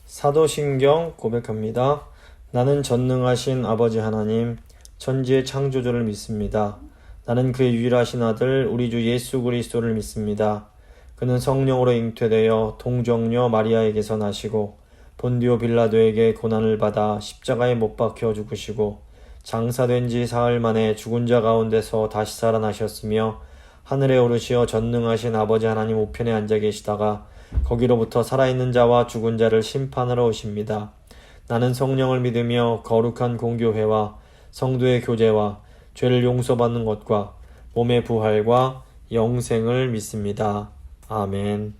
사도신경 고백합니다. 나는 전능하신 아버지 하나님, 천지의 창조주를 믿습니다. 나는 그의 유일하신 아들 우리 주 예수 그리스도를 믿습니다. 그는 성령으로 잉태되어 동정녀 마리아에게서 나시고 본디오 빌라도에게 고난을 받아 십자가에 못 박혀 죽으시고 장사된 지 사흘 만에 죽은 자 가운데서 다시 살아나셨으며 하늘에 오르시어 전능하신 아버지 하나님 우편에 앉아 계시다가 거기로부터 살아있는 자와 죽은 자를 심판하러 오십니다. 나는 성령을 믿으며 거룩한 공교회와 성도의 교제와 죄를 용서받는 것과 몸의 부활과 영생을 믿습니다. 아멘.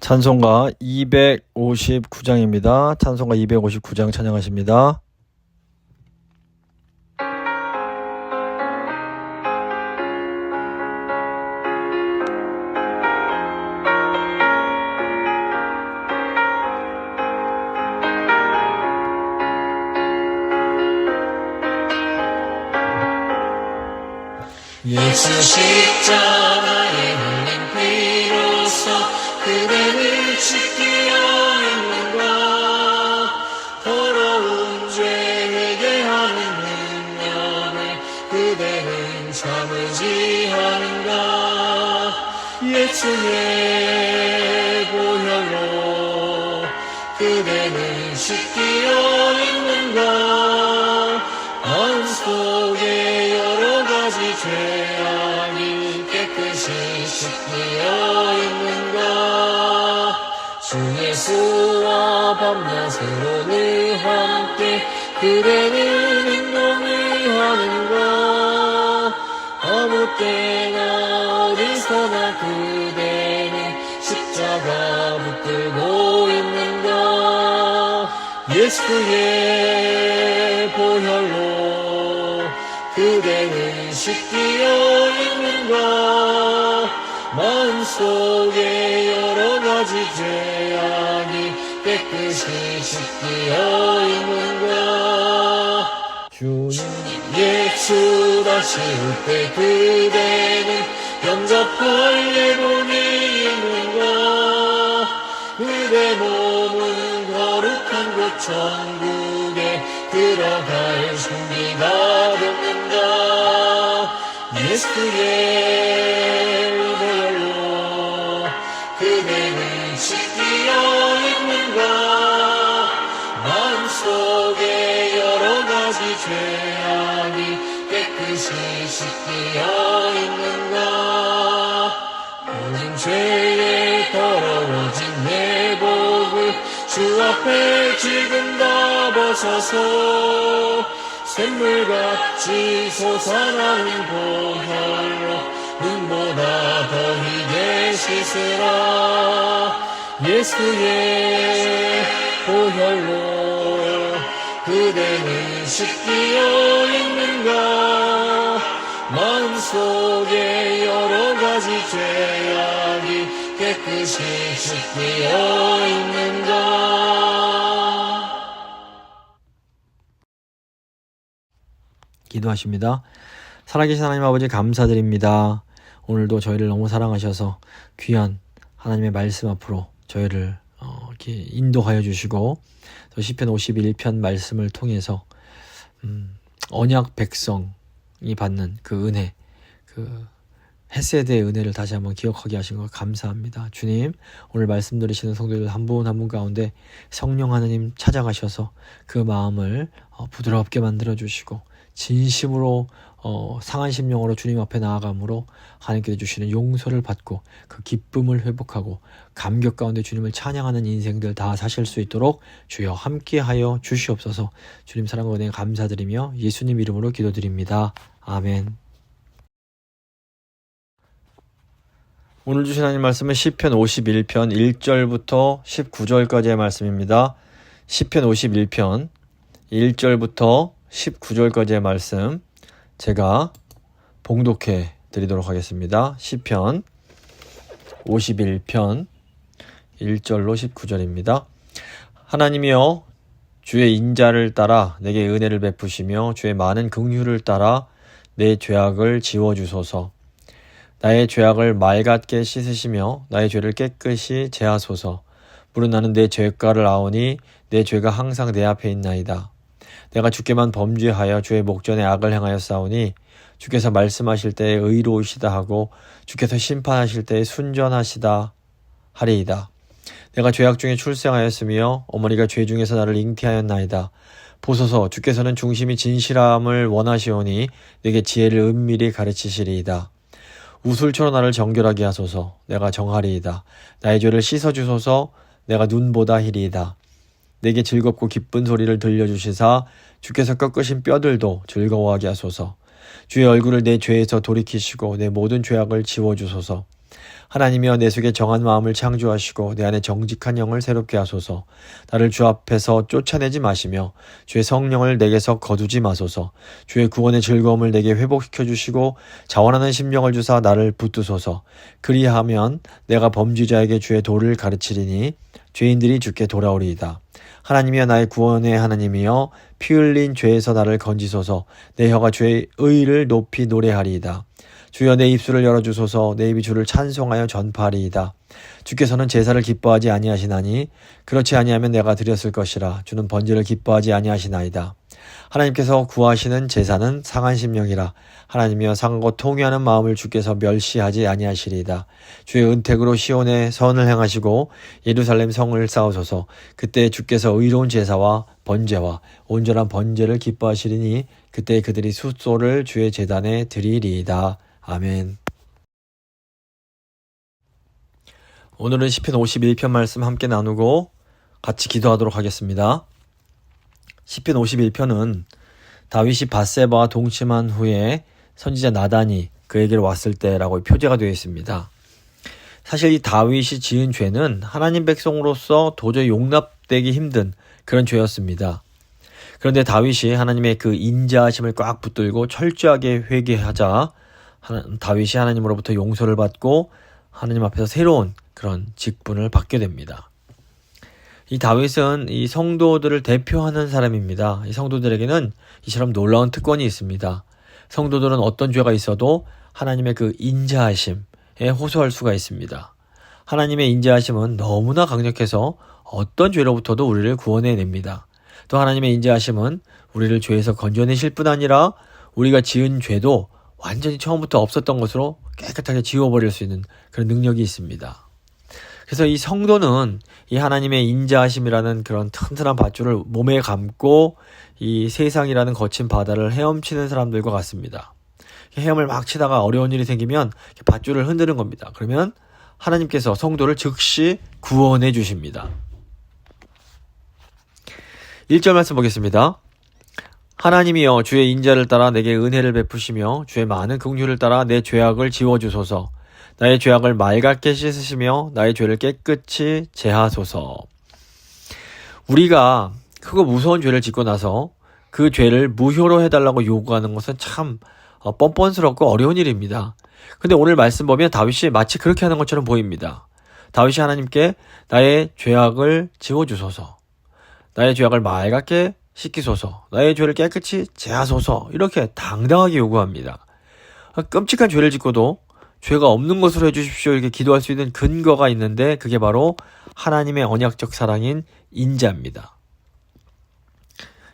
찬송가 259장입니다. 찬송가 259장 찬양하십니다. 예수 십자가에 흘린 피로써 그대를 지키려 했는가. 더러운 죄 회개하는 능력을 그대는 참으지 하는가. 예수의 보혈로 그대는 씻기려 했는가. 마음 속에 여러 가지 죄악이 깨끗이 씻기려 있는가. 주 예수와 밤낮으로 늘 함께 그대는 행동을 하는가. 아무 때나 어디서나 그대는 십자가 붙들고 있는가. 예수의 보혈로 그대는 씻기려 있는가. 마음속에 여러 가지 죄악이 깨끗이 씻기려 있는가. 주님 예수 다시 올 때 그대는 영접할 예본이 있는가. 그대 몸은 거룩한 곳 천국에 들어갈 준비가 됐는가. 예수의 보혈로 그대는 씻기려 있는가. 마음속에 여러 가지 죄악이 깨끗이 씻기려 있는가. 모든 죄에 더러워진 내 복을 주 앞에 지금 다 벗어서 샘물같이 솟아나는 보혈로 눈보다 더 희게 씻으라. 예수의 보혈로 그대는 씻기려 있는가. 마음속에 여러 가지 죄악이 깨끗이 씻기려 있는가. 기도하십니다. 살아계신 하나님 아버지 감사드립니다. 오늘도 저희를 너무 사랑하셔서 귀한 하나님의 말씀 앞으로 저희를 이렇게 인도하여 주시고 또 시편 51편 말씀을 통해서 언약 백성이 받는 그 은혜, 그 헤세드의 은혜를 다시 한번 기억하게 하신 것 감사합니다. 주님, 오늘 말씀 들으시는 성도들 한 분 한 분 가운데 성령 하나님 찾아가셔서 그 마음을 부드럽게 만들어 주시고 진심으로 상한 심령으로 주님 앞에 나아감으로 하나님께서 주시는 용서를 받고 그 기쁨을 회복하고 감격 가운데 주님을 찬양하는 인생들 다 사실 수 있도록 주여 함께하여 주시옵소서. 주님 사랑과 은혜 감사드리며 예수님 이름으로 기도드립니다. 아멘. 오늘 주신 하나님 말씀은 시편 51편 1절부터 19절까지의 말씀입니다. 시편 51편 1절부터 19절까지의 말씀 제가 봉독해 드리도록 하겠습니다. 시편 51편 1절로 19절입니다. 하나님이여 주의 인자를 따라 내게 은혜를 베푸시며 주의 많은 긍휼을 따라 내 죄악을 지워주소서. 나의 죄악을 말 같게 씻으시며 나의 죄를 깨끗이 제하소서. 물은 나는 내 죄가를 아오니 내 죄가 항상 내 앞에 있나이다. 내가 주께만 범죄하여 주의 목전에 악을 행하여 싸우니 주께서 말씀하실 때에 의로우시다 하고 주께서 심판하실 때에 순전하시다 하리이다. 내가 죄악 중에 출생하였으며 어머니가 죄 중에서 나를 잉태하였나이다. 보소서 주께서는 중심이 진실함을 원하시오니 내게 지혜를 은밀히 가르치시리이다. 우술초로 나를 정결하게 하소서. 내가 정하리이다. 나의 죄를 씻어주소서. 내가 눈보다 희리이다. 내게 즐겁고 기쁜 소리를 들려주시사 주께서 꺾으신 뼈들도 즐거워하게 하소서. 주의 얼굴을 내 죄에서 돌이키시고 내 모든 죄악을 지워주소서. 하나님이여 내 속에 정한 마음을 창조하시고 내 안에 정직한 영을 새롭게 하소서. 나를 주 앞에서 쫓아내지 마시며 주의 성령을 내게서 거두지 마소서. 주의 구원의 즐거움을 내게 회복시켜 주시고 자원하는 심령을 주사 나를 붙드소서. 그리하면 내가 범죄자에게 주의 도를 가르치리니 죄인들이 주께 돌아오리이다. 하나님이여 나의 구원의 하나님이여 피 흘린 죄에서 나를 건지소서. 내 혀가 주의 의를 높이 노래하리이다. 주여 내 입술을 열어주소서. 내 입이 주를 찬송하여 전파하리이다. 주께서는 제사를 기뻐하지 아니하시나니 그렇지 아니하면 내가 드렸을 것이라. 주는 번제를 기뻐하지 아니하시나이다. 하나님께서 구하시는 제사는 상한 심령이라. 하나님이여 상고 통회하는 마음을 주께서 멸시하지 아니하시리이다. 주의 은택으로 시온에 선을 행하시고 예루살렘 성을 쌓으소서. 그때 주께서 의로운 제사와 번제와 온전한 번제를 기뻐하시리니 그때 그들이 숫소를 주의 제단에 드리리이다. 아멘. 오늘은 시편 51편 말씀 함께 나누고 같이 기도하도록 하겠습니다. 시편 51편은 다윗이 밧세바와 동침한 후에 선지자 나단이 그에게로 왔을 때라고 표제가 되어 있습니다. 사실 이 다윗이 지은 죄는 하나님 백성으로서 도저히 용납되기 힘든 그런 죄였습니다. 그런데 다윗이 하나님의 그 인자하심을 꽉 붙들고 철저하게 회개하자 다윗이 하나님으로부터 용서를 받고 하나님 앞에서 새로운 그런 직분을 받게 됩니다. 이 다윗은 이 성도들을 대표하는 사람입니다. 이 성도들에게는 이처럼 놀라운 특권이 있습니다. 성도들은 어떤 죄가 있어도 하나님의 그 인자하심에 호소할 수가 있습니다. 하나님의 인자하심은 너무나 강력해서 어떤 죄로부터도 우리를 구원해냅니다. 또 하나님의 인자하심은 우리를 죄에서 건져내실 뿐 아니라 우리가 지은 죄도 완전히 처음부터 없었던 것으로 깨끗하게 지워버릴 수 있는 그런 능력이 있습니다. 그래서 이 성도는 이 하나님의 인자하심이라는 그런 튼튼한 밧줄을 몸에 감고 이 세상이라는 거친 바다를 헤엄치는 사람들과 같습니다. 헤엄을 막 치다가 어려운 일이 생기면 밧줄을 흔드는 겁니다. 그러면 하나님께서 성도를 즉시 구원해 주십니다. 1절 말씀 보겠습니다. 하나님이여 주의 인자를 따라 내게 은혜를 베푸시며 주의 많은 긍휼을 따라 내 죄악을 지워주소서. 나의 죄악을 맑게 씻으시며 나의 죄를 깨끗이 제하소서. 우리가 크고 무서운 죄를 짓고 나서 그 죄를 무효로 해달라고 요구하는 것은 참 뻔뻔스럽고 어려운 일입니다. 근데 오늘 말씀 보면 다윗이 마치 그렇게 하는 것처럼 보입니다. 다윗이 하나님께 나의 죄악을 지워주소서. 나의 죄악을 맑게 씻기소서. 나의 죄를 깨끗이 제하소서. 이렇게 당당하게 요구합니다. 끔찍한 죄를 짓고도 죄가 없는 것으로 해주십시오. 이렇게 기도할 수 있는 근거가 있는데 그게 바로 하나님의 언약적 사랑인 인자입니다.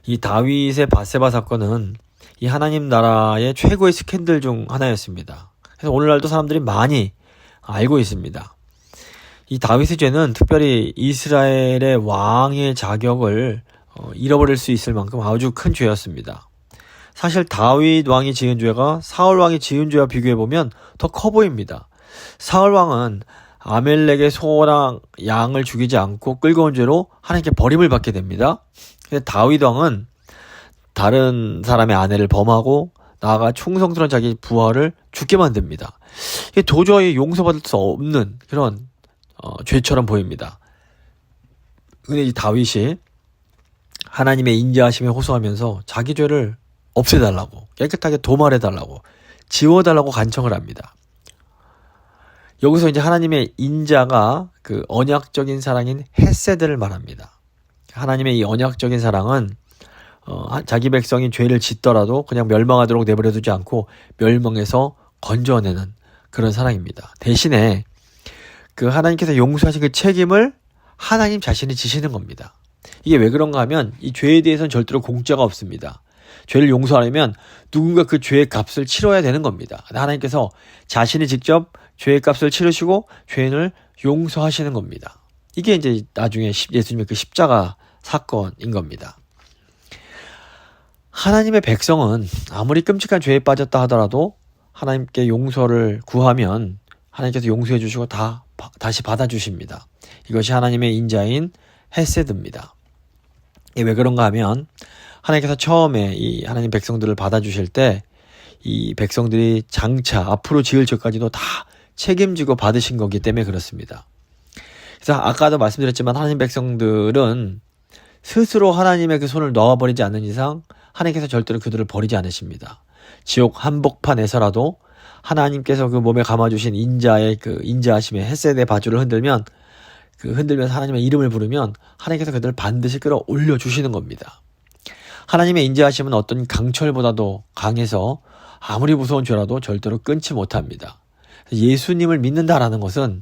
이 다윗의 밧세바 사건은 이 하나님 나라의 최고의 스캔들 중 하나였습니다. 그래서 오늘날도 사람들이 많이 알고 있습니다. 이 다윗의 죄는 특별히 이스라엘의 왕의 자격을 잃어버릴 수 있을 만큼 아주 큰 죄였습니다. 사실 다윗 왕이 지은 죄가 사울 왕이 지은 죄와 비교해보면 더 커 보입니다. 사울 왕은 아멜렉의 소랑 양을 죽이지 않고 끌고 온 죄로 하나님께 버림을 받게 됩니다. 근데 다윗 왕은 다른 사람의 아내를 범하고 나아가 충성스러운 자기 부하를 죽게 만듭니다. 이게 도저히 용서받을 수 없는 그런 죄처럼 보입니다. 근데 이 다윗이 하나님의 인자하심에 호소하면서 자기 죄를 없애달라고, 깨끗하게 도말해달라고, 지워달라고 간청을 합니다. 여기서 이제 하나님의 인자가 그 언약적인 사랑인 헤세드를 말합니다. 하나님의 이 언약적인 사랑은 자기 백성이 죄를 짓더라도 그냥 멸망하도록 내버려두지 않고 멸망해서 건져내는 그런 사랑입니다. 대신에 그 하나님께서 용서하신 그 책임을 하나님 자신이 지시는 겁니다. 이게 왜 그런가 하면 이 죄에 대해서는 절대로 공짜가 없습니다. 죄를 용서하려면 누군가 그 죄의 값을 치러야 되는 겁니다. 하나님께서 자신이 직접 죄의 값을 치르시고 죄인을 용서하시는 겁니다. 이게 이제 나중에 예수님의 그 십자가 사건인 겁니다. 하나님의 백성은 아무리 끔찍한 죄에 빠졌다 하더라도 하나님께 용서를 구하면 하나님께서 용서해 주시고 다시 받아주십니다. 이것이 하나님의 인자인 헤세드입니다. 이게 왜 그런가 하면 하나님께서 처음에 이 하나님 백성들을 받아주실 때 이 백성들이 장차 앞으로 지을 죄까지도 다 책임지고 받으신 거기 때문에 그렇습니다. 그래서 아까도 말씀드렸지만 하나님 백성들은 스스로 하나님의 그 손을 놓아버리지 않는 이상 하나님께서 절대로 그들을 버리지 않으십니다. 지옥 한복판에서라도 하나님께서 그 몸에 감아주신 인자의 그 인자하심의 헤세드의 바줄을 흔들면서 하나님의 이름을 부르면 하나님께서 그들을 반드시 끌어올려 주시는 겁니다. 하나님의 인자하심은 어떤 강철보다도 강해서 아무리 무서운 죄라도 절대로 끊지 못합니다. 예수님을 믿는다라는 것은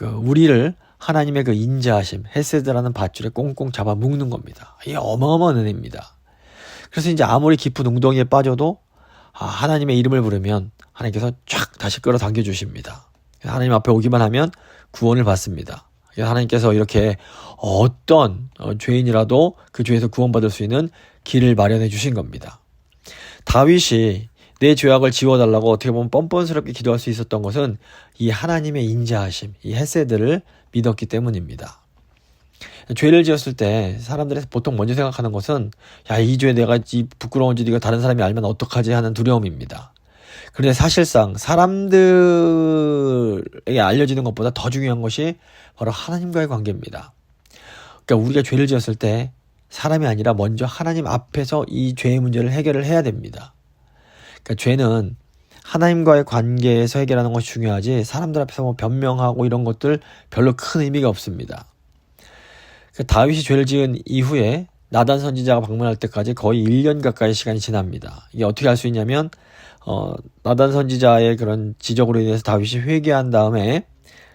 우리를 하나님의 그 인자하심, 헤세드라는 밧줄에 꽁꽁 잡아 묶는 겁니다. 이게 어마어마한 은혜입니다. 그래서 이제 아무리 깊은 웅덩이에 빠져도 하나님의 이름을 부르면 하나님께서 쫙 다시 끌어당겨 주십니다. 하나님 앞에 오기만 하면 구원을 받습니다. 하나님께서 이렇게 어떤 죄인이라도 그 죄에서 구원받을 수 있는 길을 마련해 주신 겁니다. 다윗이 내 죄악을 지워달라고 어떻게 보면 뻔뻔스럽게 기도할 수 있었던 것은 이 하나님의 인자하심, 이 헤세드를 믿었기 때문입니다. 죄를 지었을 때 사람들이 보통 먼저 생각하는 것은 이 죄 내가 이 부끄러운 죄 네가 다른 사람이 알면 어떡하지 하는 두려움입니다. 그런데 사실상 사람들에게 알려지는 것보다 더 중요한 것이 바로 하나님과의 관계입니다. 그러니까 우리가 죄를 지었을 때 사람이 아니라 먼저 하나님 앞에서 이 죄의 문제를 해결을 해야 됩니다. 그러니까 죄는 하나님과의 관계에서 해결하는 것이 중요하지 사람들 앞에서 뭐 변명하고 이런 것들 별로 큰 의미가 없습니다. 그러니까 다윗이 죄를 지은 이후에 나단 선지자가 방문할 때까지 거의 1년 가까이 시간이 지납니다. 이게 어떻게 할 수 있냐면 나단 선지자의 그런 지적으로 인해서 다윗이 회개한 다음에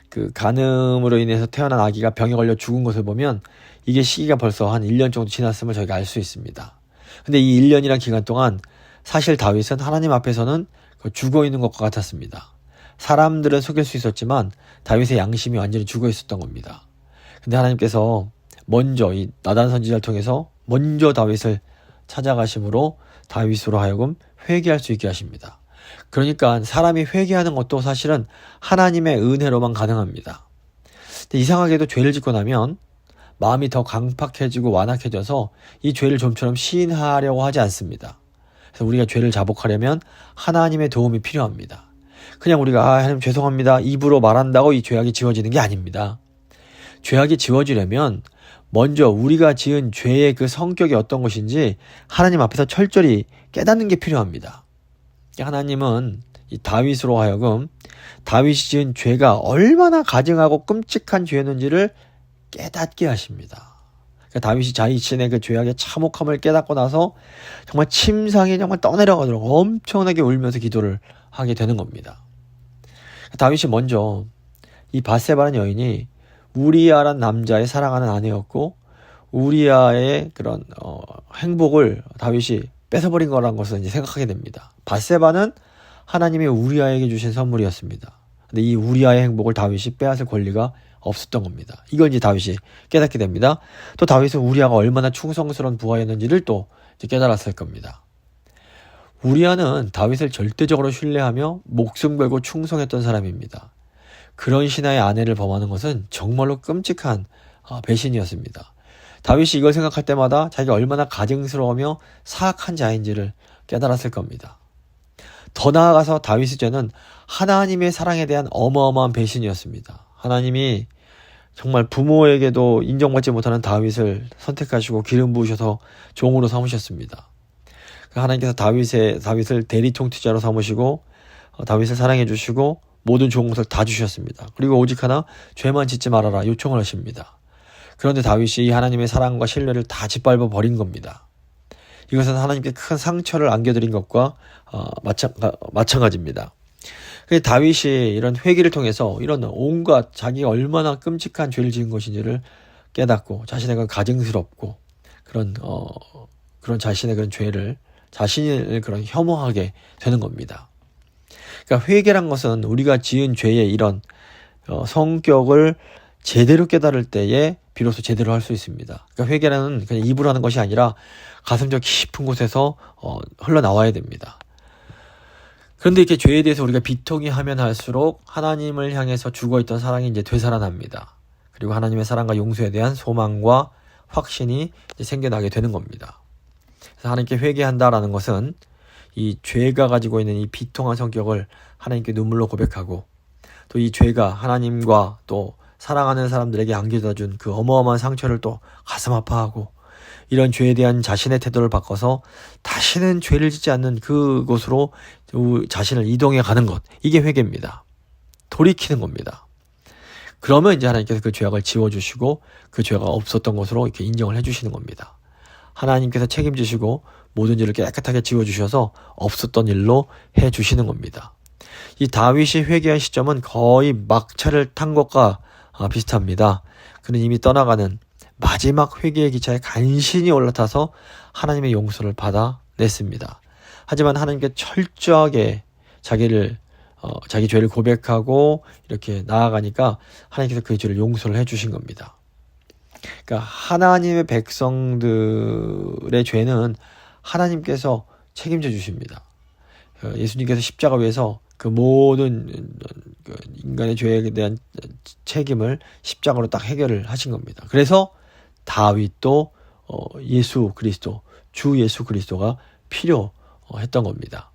그 간음으로 인해서 태어난 아기가 병에 걸려 죽은 것을 보면 이게 시기가 벌써 한 1년 정도 지났음을 저희가 알 수 있습니다. 근데 이 1년이란 기간 동안 사실 다윗은 하나님 앞에서는 죽어 있는 것과 같았습니다. 사람들은 속일 수 있었지만 다윗의 양심이 완전히 죽어 있었던 겁니다. 근데 하나님께서 먼저 이 나단 선지자를 통해서 먼저 다윗을 찾아가심으로 다윗으로 하여금 회개할 수 있게 하십니다. 그러니까 사람이 회개하는 것도 사실은 하나님의 은혜로만 가능합니다. 근데 이상하게도 죄를 짓고 나면 마음이 더 강팍해지고 완악해져서 이 죄를 좀처럼 시인하려고 하지 않습니다. 그래서 우리가 죄를 자복하려면 하나님의 도움이 필요합니다. 그냥 우리가 하나님 죄송합니다 입으로 말한다고 이 죄악이 지워지는 게 아닙니다. 죄악이 지워지려면 먼저 우리가 지은 죄의 그 성격이 어떤 것인지 하나님 앞에서 철저히 깨닫는 게 필요합니다. 하나님은 이 다윗으로 하여금 다윗이 지은 죄가 얼마나 가증하고 끔찍한 죄였는지를 깨닫게 하십니다. 그러니까 다윗이 자신의 그 죄악의 참혹함을 깨닫고 나서 정말 침상에 정말 떠내려가도록 엄청나게 울면서 기도를 하게 되는 겁니다. 다윗이 먼저 이 밧세바라는 여인이 우리아란 남자의 사랑하는 아내였고 우리아의 그런 행복을 다윗이 뺏어버린 거라는 것을 이제 생각하게 됩니다. 밧세바는 하나님이 우리아에게 주신 선물이었습니다. 근데 이 우리아의 행복을 다윗이 빼앗을 권리가 없었던 겁니다. 이걸 이제 다윗이 깨닫게 됩니다. 또 다윗은 우리아가 얼마나 충성스러운 부하였는지를 또 이제 깨달았을 겁니다. 우리아는 다윗을 절대적으로 신뢰하며 목숨 걸고 충성했던 사람입니다. 그런 신하의 아내를 범하는 것은 정말로 끔찍한 배신이었습니다. 다윗이 이걸 생각할 때마다 자기가 얼마나 가증스러우며 사악한 자인지를 깨달았을 겁니다. 더 나아가서 다윗의 죄는 하나님의 사랑에 대한 어마어마한 배신이었습니다. 하나님이 정말 부모에게도 인정받지 못하는 다윗을 선택하시고 기름 부으셔서 종으로 삼으셨습니다. 하나님께서 다윗을 대리 통치자로 삼으시고 다윗을 사랑해 주시고 모든 좋은 것을 다 주셨습니다. 그리고 오직 하나 죄만 짓지 말아라 요청을 하십니다. 그런데 다윗이 이 하나님의 사랑과 신뢰를 다 짓밟아 버린 겁니다. 이것은 하나님께 큰 상처를 안겨드린 것과 마찬가지입니다. 다윗이 이런 회개를 통해서 이런 온갖 자기가 얼마나 끔찍한 죄를 지은 것인지를 깨닫고 자신의 그 가증스럽고 그런 자신의 그런 죄를 자신을 그런 혐오하게 되는 겁니다. 그러니까 회개란 것은 우리가 지은 죄의 이런 성격을 제대로 깨달을 때에 비로소 제대로 할 수 있습니다. 그러니까 회개라는 그냥 입으로 하는 것이 아니라 가슴 저 깊은 곳에서 흘러나와야 됩니다. 그런데 이렇게 죄에 대해서 우리가 비통히 하면 할수록 하나님을 향해서 죽어있던 사랑이 이제 되살아납니다. 그리고 하나님의 사랑과 용서에 대한 소망과 확신이 이제 생겨나게 되는 겁니다. 그래서 하나님께 회개한다라는 것은 이 죄가 가지고 있는 이 비통한 성격을 하나님께 눈물로 고백하고 또 이 죄가 하나님과 또 사랑하는 사람들에게 안겨다 준 그 어마어마한 상처를 또 가슴 아파하고 이런 죄에 대한 자신의 태도를 바꿔서 다시는 죄를 짓지 않는 그곳으로 자신을 이동해 가는 것, 이게 회개입니다. 돌이키는 겁니다. 그러면 이제 하나님께서 그 죄악을 지워주시고 그 죄가 없었던 것으로 이렇게 인정을 해주시는 겁니다. 하나님께서 책임지시고 모든 죄를 깨끗하게 지워주셔서 없었던 일로 해주시는 겁니다. 이 다윗이 회개한 시점은 거의 막차를 탄 것과 비슷합니다. 그는 이미 떠나가는 마지막 회개의 기차에 간신히 올라타서 하나님의 용서를 받아냈습니다. 하지만 하나님께 철저하게 자기 죄를 고백하고 이렇게 나아가니까 하나님께서 그 죄를 용서를 해주신 겁니다. 그러니까 하나님의 백성들의 죄는 하나님께서 책임져 주십니다. 예수님께서 십자가 위에서 그 모든 인간의 죄에 대한 책임을 십자가로 딱 해결을 하신 겁니다. 그래서 다윗도 예수 그리스도, 주 예수 그리스도가 필요했던 겁니다.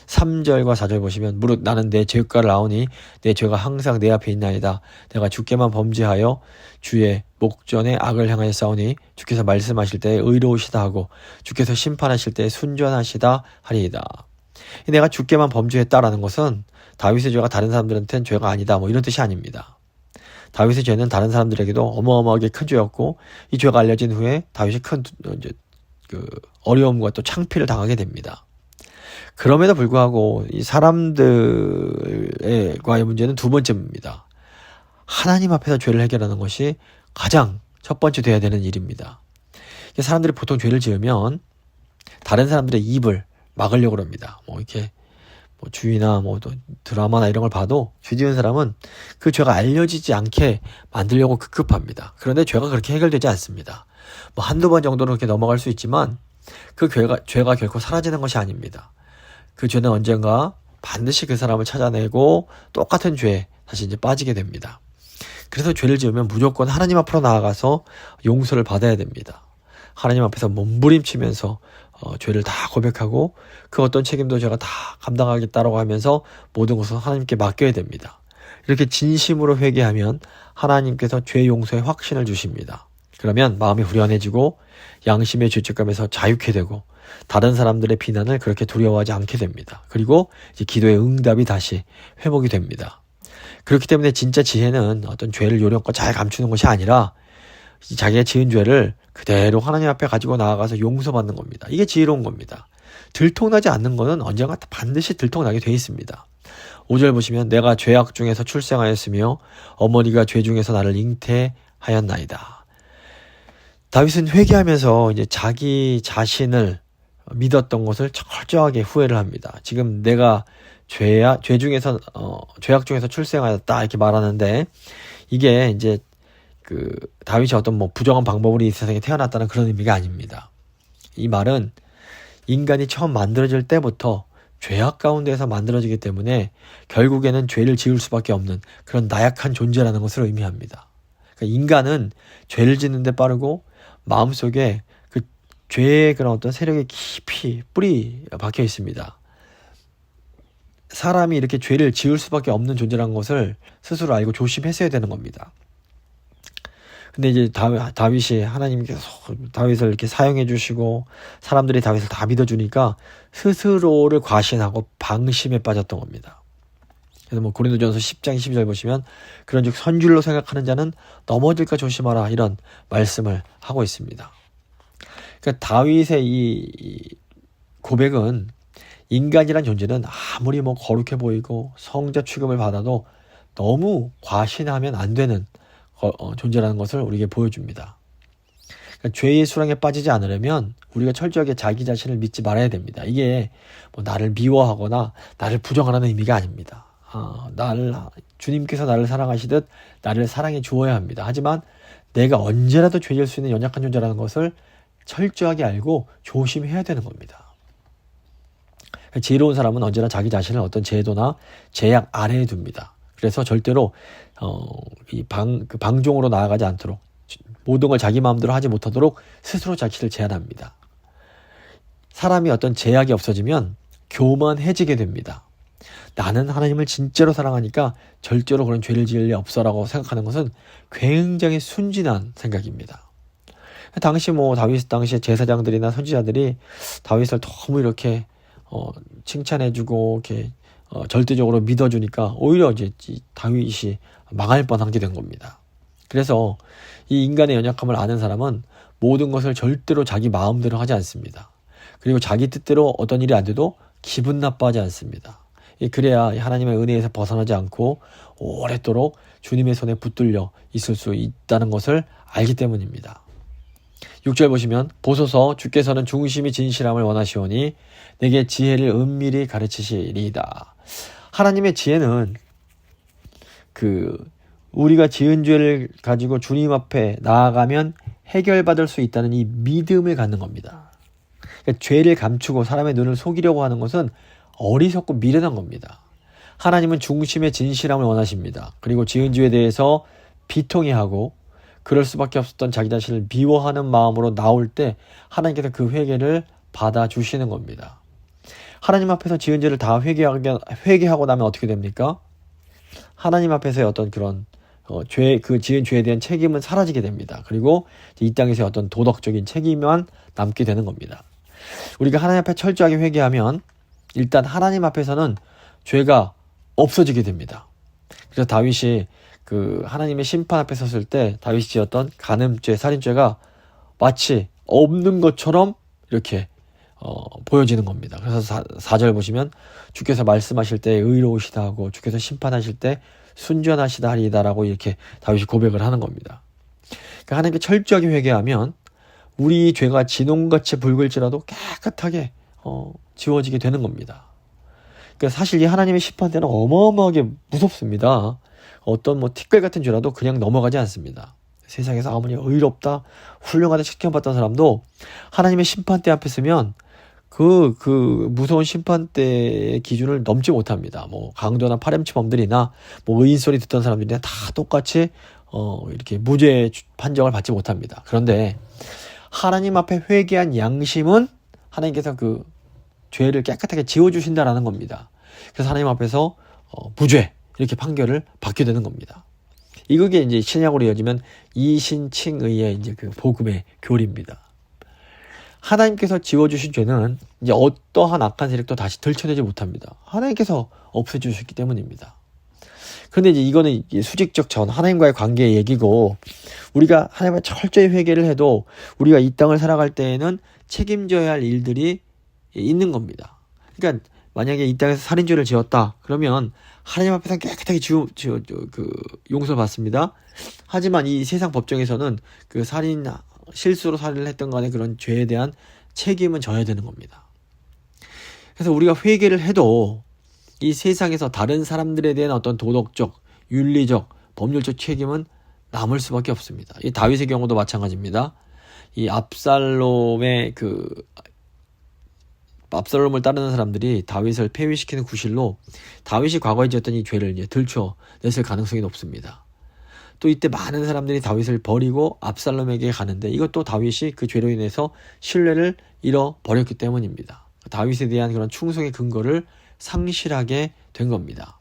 3절과 4절 보시면 무릇 나는 내 죄가를 아오니 내 죄가 항상 내 앞에 있나이다. 내가 주께만 범죄하여 주의 목전에 악을 향하여 싸우니 주께서 말씀하실 때 의로우시다 하고 주께서 심판하실 때 순전하시다 하리이다. 내가 주께만 범죄했다라는 것은 다윗의 죄가 다른 사람들한테는 죄가 아니다 이런 뜻이 아닙니다. 다윗의 죄는 다른 사람들에게도 어마어마하게 큰 죄였고 이 죄가 알려진 후에 다윗이 큰 어려움과 또 창피를 당하게 됩니다. 그럼에도 불구하고 이 사람들과의 문제는 두 번째입니다. 하나님 앞에서 죄를 해결하는 것이 가장 첫 번째 돼야 되는 일입니다. 사람들이 보통 죄를 지으면 다른 사람들의 입을 막으려고 합니다. 이렇게 주위나 또 드라마나 이런 걸 봐도 죄 지은 사람은 그 죄가 알려지지 않게 만들려고 급급합니다. 그런데 죄가 그렇게 해결되지 않습니다. 한두 번 정도는 그렇게 넘어갈 수 있지만 그 죄가 결코 사라지는 것이 아닙니다. 그 죄는 언젠가 반드시 그 사람을 찾아내고 똑같은 죄에 다시 이제 빠지게 됩니다. 그래서 죄를 지으면 무조건 하나님 앞으로 나아가서 용서를 받아야 됩니다. 하나님 앞에서 몸부림치면서 죄를 다 고백하고 그 어떤 책임도 제가 다 감당하겠다라고 하면서 모든 것을 하나님께 맡겨야 됩니다. 이렇게 진심으로 회개하면 하나님께서 죄 용서의 확신을 주십니다. 그러면 마음이 후련해지고 양심의 죄책감에서 자유케 되고 다른 사람들의 비난을 그렇게 두려워하지 않게 됩니다. 그리고 이제 기도의 응답이 다시 회복이 됩니다. 그렇기 때문에 진짜 지혜는 어떤 죄를 요령껏 잘 감추는 것이 아니라 자기가 지은 죄를 그대로 하나님 앞에 가지고 나아가서 용서받는 겁니다. 이게 지혜로운 겁니다. 들통나지 않는 것은 언젠가 반드시 들통나게 돼 있습니다. 5절 보시면 내가 죄악 중에서 출생하였으며 어머니가 죄 중에서 나를 잉태하였나이다. 다윗은 회개하면서 이제 자기 자신을 믿었던 것을 철저하게 후회를 합니다. 지금 내가 죄악 중에서 출생하였다 이렇게 말하는데 이게 이제 다윗이 어떤 부정한 방법으로 이 세상에 태어났다는 그런 의미가 아닙니다. 이 말은 인간이 처음 만들어질 때부터 죄악 가운데에서 만들어지기 때문에 결국에는 죄를 지을 수밖에 없는 그런 나약한 존재라는 것을 의미합니다. 그러니까 인간은 죄를 짓는데 빠르고 마음속에 그 죄의 그런 어떤 세력에 깊이 뿌리 박혀 있습니다. 사람이 이렇게 죄를 지을 수밖에 없는 존재라는 것을 스스로 알고 조심했어야 되는 겁니다. 근데 이제 다윗이 하나님께서 다윗을 이렇게 사용해 주시고 사람들이 다윗을 다 믿어주니까 스스로를 과신하고 방심에 빠졌던 겁니다. 그래서 고린도전서 10장 12절 보시면 그런즉 선줄로 생각하는 자는 넘어질까 조심하라 이런 말씀을 하고 있습니다. 그러니까 다윗의 이 고백은 인간이란 존재는 아무리 뭐 거룩해 보이고 성자 취급을 받아도 너무 과신하면 안 되는 존재라는 것을 우리에게 보여줍니다. 그러니까 죄의 수렁에 빠지지 않으려면 우리가 철저하게 자기 자신을 믿지 말아야 됩니다. 이게 뭐 나를 미워하거나 나를 부정하라는 의미가 아닙니다. 주님께서 나를 사랑하시듯 나를 사랑해 주어야 합니다. 하지만 내가 언제라도 죄질 수 있는 연약한 존재라는 것을 철저하게 알고 조심해야 되는 겁니다. 지혜로운 사람은 언제나 자기 자신을 어떤 제도나 제약 아래에 둡니다. 그래서 절대로 방종으로 나아가지 않도록, 모든 걸 자기 마음대로 하지 못하도록 스스로 자신을 제한합니다. 사람이 어떤 제약이 없어지면 교만해지게 됩니다. 나는 하나님을 진짜로 사랑하니까 절대로 그런 죄를 지을 리 없어라고 생각하는 것은 굉장히 순진한 생각입니다. 다윗 당시에 제사장들이나 선지자들이 다윗을 너무 이렇게 칭찬해주고 이렇게 절대적으로 믿어주니까 오히려 이제 다윗이 망할 뻔한 게 된 겁니다. 그래서 이 인간의 연약함을 아는 사람은 모든 것을 절대로 자기 마음대로 하지 않습니다. 그리고 자기 뜻대로 어떤 일이 안 돼도 기분 나빠하지 않습니다. 그래야 하나님의 은혜에서 벗어나지 않고 오랫도록 주님의 손에 붙들려 있을 수 있다는 것을 알기 때문입니다. 6절 보시면 보소서 주께서는 중심이 진실함을 원하시오니 내게 지혜를 은밀히 가르치시리이다. 하나님의 지혜는 우리가 지은 죄를 가지고 주님 앞에 나아가면 해결받을 수 있다는 이 믿음을 갖는 겁니다. 그러니까 죄를 감추고 사람의 눈을 속이려고 하는 것은 어리석고 미련한 겁니다. 하나님은 중심의 진실함을 원하십니다. 그리고 지은 죄에 대해서 비통해하고 그럴 수밖에 없었던 자기 자신을 미워하는 마음으로 나올 때 하나님께서 그 회개를 받아주시는 겁니다. 하나님 앞에서 지은 죄를 다 회개하고 나면 어떻게 됩니까? 하나님 앞에서의 어떤 그런 지은 죄에 대한 책임은 사라지게 됩니다. 그리고 이 땅에서의 어떤 도덕적인 책임만 남게 되는 겁니다. 우리가 하나님 앞에 철저하게 회개하면 일단 하나님 앞에서는 죄가 없어지게 됩니다. 그래서 다윗이 하나님의 심판 앞에 섰을 때 다윗이 지었던 간음죄, 살인죄가 마치 없는 것처럼 이렇게 보여지는 겁니다. 그래서 4절 보시면 주께서 말씀하실 때 의로우시다 하고 주께서 심판하실 때 순전하시다 하리이다라고 이렇게 다윗이 고백을 하는 겁니다. 그러니까 하나님께 철저하게 회개하면 우리 죄가 진홍같이 붉을지라도 깨끗하게 지워지게 되는 겁니다. 그러니까 사실 이 하나님의 심판 때는 어마어마하게 무섭습니다. 어떤 티끌 같은 죄라도 그냥 넘어가지 않습니다. 세상에서 아무리 의롭다, 훌륭하다 칭찬받던 사람도 하나님의 심판대 앞에 서면 그 무서운 심판대의 기준을 넘지 못합니다. 강도나 파렴치범들이나 의인 소리 듣던 사람들이나 다 똑같이 이렇게 무죄 판정을 받지 못합니다. 그런데 하나님 앞에 회개한 양심은 하나님께서 그 죄를 깨끗하게 지워주신다라는 겁니다. 그래서 하나님 앞에서 무죄 이렇게 판결을 받게 되는 겁니다. 이게 이제 신약으로 이어지면 이신칭의의 이제 복음의 교리입니다. 하나님께서 지워주신 죄는 이제 어떠한 악한 세력도 다시 들춰내지 못합니다. 하나님께서 없애주셨기 때문입니다. 그런데 이제 이거는 수직적 전 하나님과의 관계의 얘기고 우리가 하나님과 철저히 회개를 해도 우리가 이 땅을 살아갈 때에는 책임져야 할 일들이 있는 겁니다. 그러니까 만약에 이 땅에서 살인죄를 지었다 그러면 하나님 앞에서 깨끗하게 용서를 받습니다. 하지만 이 세상 법정에서는 실수로 살인을 했던 간에 그런 죄에 대한 책임은 져야 되는 겁니다. 그래서 우리가 회개를 해도 이 세상에서 다른 사람들에 대한 어떤 도덕적, 윤리적, 법률적 책임은 남을 수밖에 없습니다. 이 다윗의 경우도 마찬가지입니다. 이 압살롬을 따르는 사람들이 다윗을 폐위시키는 구실로 다윗이 과거에 지었던 이 죄를 이제 들춰냈을 가능성이 높습니다. 또 이때 많은 사람들이 다윗을 버리고 압살롬에게 가는데 이것도 다윗이 그 죄로 인해서 신뢰를 잃어버렸기 때문입니다. 다윗에 대한 그런 충성의 근거를 상실하게 된 겁니다.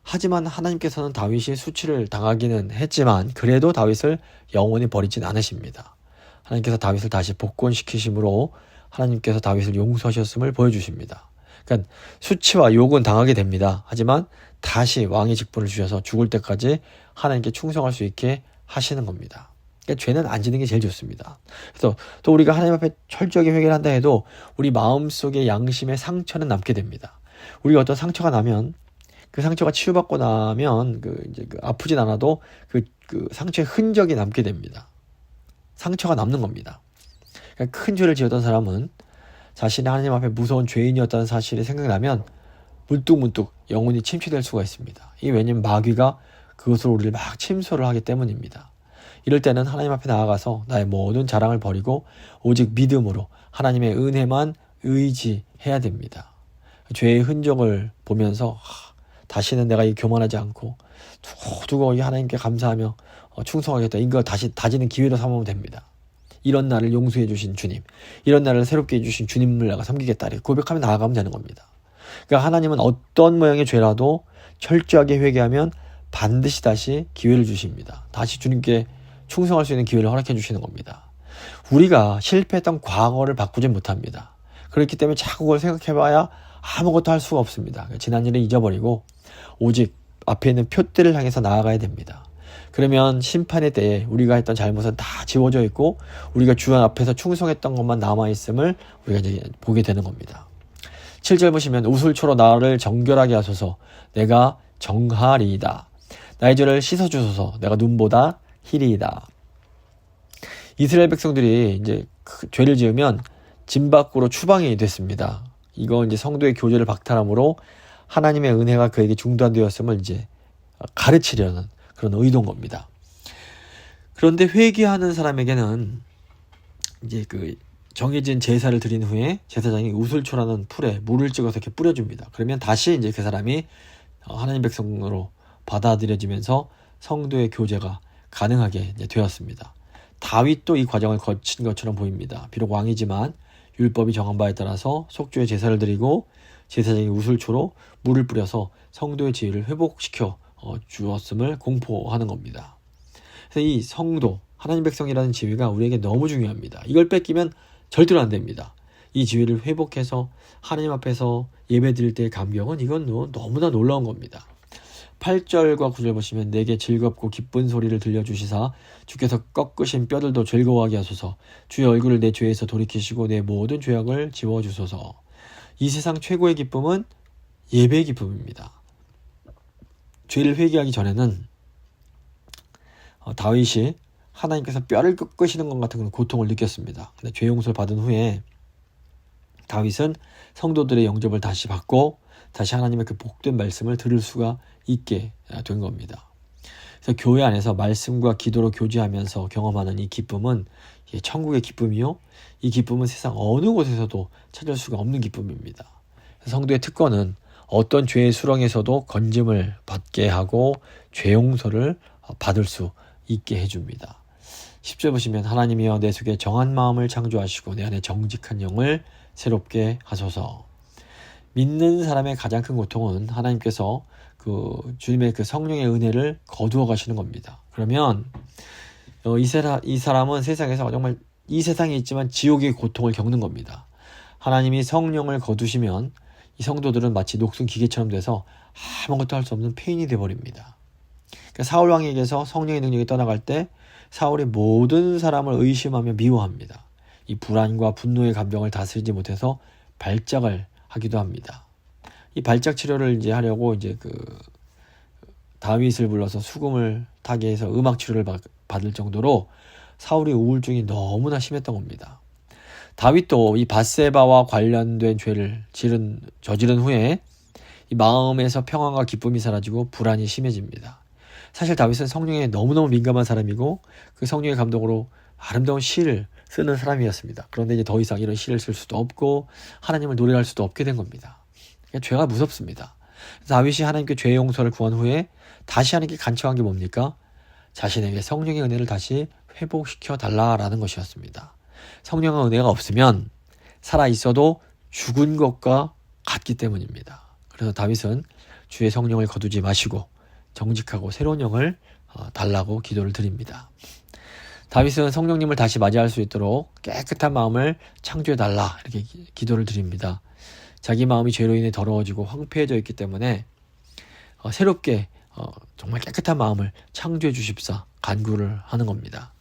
하지만 하나님께서는 다윗이 수치를 당하기는 했지만 그래도 다윗을 영원히 버리진 않으십니다. 하나님께서 다윗을 다시 복권시키심으로 하나님께서 다윗을 용서하셨음을 보여주십니다. 그러니까 수치와 욕은 당하게 됩니다. 하지만 다시 왕의 직분을 주셔서 죽을 때까지 하나님께 충성할 수 있게 하시는 겁니다. 그러니까 죄는 안 지는 게 제일 좋습니다. 그래서 또 우리가 하나님 앞에 철저하게 회개를 한다 해도 우리 마음속에 양심의 상처는 남게 됩니다. 우리가 어떤 상처가 나면 그 상처가 치유받고 나면 이제 아프진 않아도 그 상처의 흔적이 남게 됩니다. 상처가 남는 겁니다. 그러니까 큰 죄를 지었던 사람은 자신이 하나님 앞에 무서운 죄인이었다는 사실이 생각나면 문득문득 영혼이 침체될 수가 있습니다. 이게 왜냐면 마귀가 그것으로 우리를 막 침소를 하기 때문입니다. 이럴 때는 하나님 앞에 나아가서 나의 모든 자랑을 버리고 오직 믿음으로 하나님의 은혜만 의지해야 됩니다. 죄의 흔적을 보면서 다시는 내가 이 교만하지 않고 두고 하나님께 감사하며 충성하겠다. 이거 다시 다지는 기회로 삼으면 됩니다. 이런 나를 용서해 주신 주님, 이런 나를 새롭게 해주신 주님을 내가 섬기겠다. 이렇게 고백하며 나아가면 되는 겁니다. 그러니까 하나님은 어떤 모양의 죄라도 철저하게 회개하면 반드시 다시 기회를 주십니다. 다시 주님께 충성할 수 있는 기회를 허락해 주시는 겁니다. 우리가 실패했던 과거를 바꾸지 못합니다. 그렇기 때문에 자꾸 그걸 생각해봐야 아무것도 할 수가 없습니다. 지난 일을 잊어버리고 오직 앞에 있는 표대를 향해서 나아가야 됩니다. 그러면 심판의 때에 우리가 했던 잘못은 다 지워져 있고 우리가 주 앞에서 충성했던 것만 남아있음을 우리가 이제 보게 되는 겁니다. 7절 보시면 우슬초로 나를 정결하게 하소서 내가 정하리이다. 나의 죄를 씻어주소서 내가 눈보다 희리이다. 이스라엘 백성들이 이제 죄를 지으면 진 밖으로 추방이 됐습니다. 이건 이제 성도의 교제를 박탈함으로 하나님의 은혜가 그에게 중단되었음을 이제 가르치려는 그런 의도인 겁니다. 그런데 회개하는 사람에게는 이제 정해진 제사를 드린 후에 제사장이 우슬초라는 풀에 물을 찍어서 이렇게 뿌려줍니다. 그러면 다시 이제 그 사람이 하나님 백성으로 받아들여지면서 성도의 교제가 가능하게 이제 되었습니다. 다윗도 이 과정을 거친 것처럼 보입니다. 비록 왕이지만 율법이 정한 바에 따라서 속죄의 제사를 드리고 제사장이 우슬초로 물을 뿌려서 성도의 지위를 회복시켜 주었음을 공포하는 겁니다. 그래서 이 성도, 하나님 백성이라는 지위가 우리에게 너무 중요합니다. 이걸 뺏기면 절대로 안 됩니다. 이 지위를 회복해서 하나님 앞에서 예배 드릴 때의 감격은 이건 너무나 놀라운 겁니다. 8절과 9절 보시면 내게 즐겁고 기쁜 소리를 들려주시사 주께서 꺾으신 뼈들도 즐거워하게 하소서 주의 얼굴을 내 죄에서 돌이키시고 내 모든 죄악을 지워주소서. 이 세상 최고의 기쁨은 예배의 기쁨입니다. 죄를 회개하기 전에는 다윗이 하나님께서 뼈를 꺾으시는 것 같은 그런 고통을 느꼈습니다. 근데 죄 용서를 받은 후에 다윗은 성도들의 영접을 다시 받고 다시 하나님의 그 복된 말씀을 들을 수가 있게 된 겁니다. 그래서 교회 안에서 말씀과 기도로 교제하면서 경험하는 이 기쁨은 천국의 기쁨이요. 이 기쁨은 세상 어느 곳에서도 찾을 수가 없는 기쁨입니다. 성도의 특권은 어떤 죄의 수렁에서도 건짐을 받게 하고 죄 용서를 받을 수 있게 해줍니다. 10절 보시면 하나님이여 내 속에 정한 마음을 창조하시고 내 안에 정직한 영을 새롭게 하소서. 믿는 사람의 가장 큰 고통은 하나님께서 주님의 성령의 은혜를 거두어 가시는 겁니다. 그러면 이 사람은 세상에서 정말 이 세상에 있지만 지옥의 고통을 겪는 겁니다. 하나님이 성령을 거두시면 이 성도들은 마치 녹슨 기계처럼 돼서 아무것도 할 수 없는 폐인이 되어버립니다. 그러니까 사울 왕에게서 성령의 능력이 떠나갈 때 사울이 모든 사람을 의심하며 미워합니다. 이 불안과 분노의 감정을 다스리지 못해서 발작을 하기도 합니다. 이 발작 치료를 이제 하려고 이제 다윗을 불러서 수금을 타게 해서 음악 치료를 받을 정도로 사울의 우울증이 너무나 심했던 겁니다. 다윗도 이 밧세바와 관련된 죄를 저지른 후에 이 마음에서 평안과 기쁨이 사라지고 불안이 심해집니다. 사실 다윗은 성령에 너무너무 민감한 사람이고 그 성령의 감동으로 아름다운 시를 쓰는 사람이었습니다. 그런데 이제 더 이상 이런 시를 쓸 수도 없고 하나님을 노래할 수도 없게 된 겁니다. 그러니까 죄가 무섭습니다. 다윗이 하나님께 죄의 용서를 구한 후에 다시 하나님께 간청한 게 뭡니까? 자신에게 성령의 은혜를 다시 회복시켜 달라라는 것이었습니다. 성령의 은혜가 없으면 살아있어도 죽은 것과 같기 때문입니다. 그래서 다윗은 주의 성령을 거두지 마시고 정직하고 새로운 영을 달라고 기도를 드립니다. 다윗은 성령님을 다시 맞이할 수 있도록 깨끗한 마음을 창조해달라 이렇게 기도를 드립니다. 자기 마음이 죄로 인해 더러워지고 황폐해져 있기 때문에 새롭게 정말 깨끗한 마음을 창조해 주십사 간구를 하는 겁니다.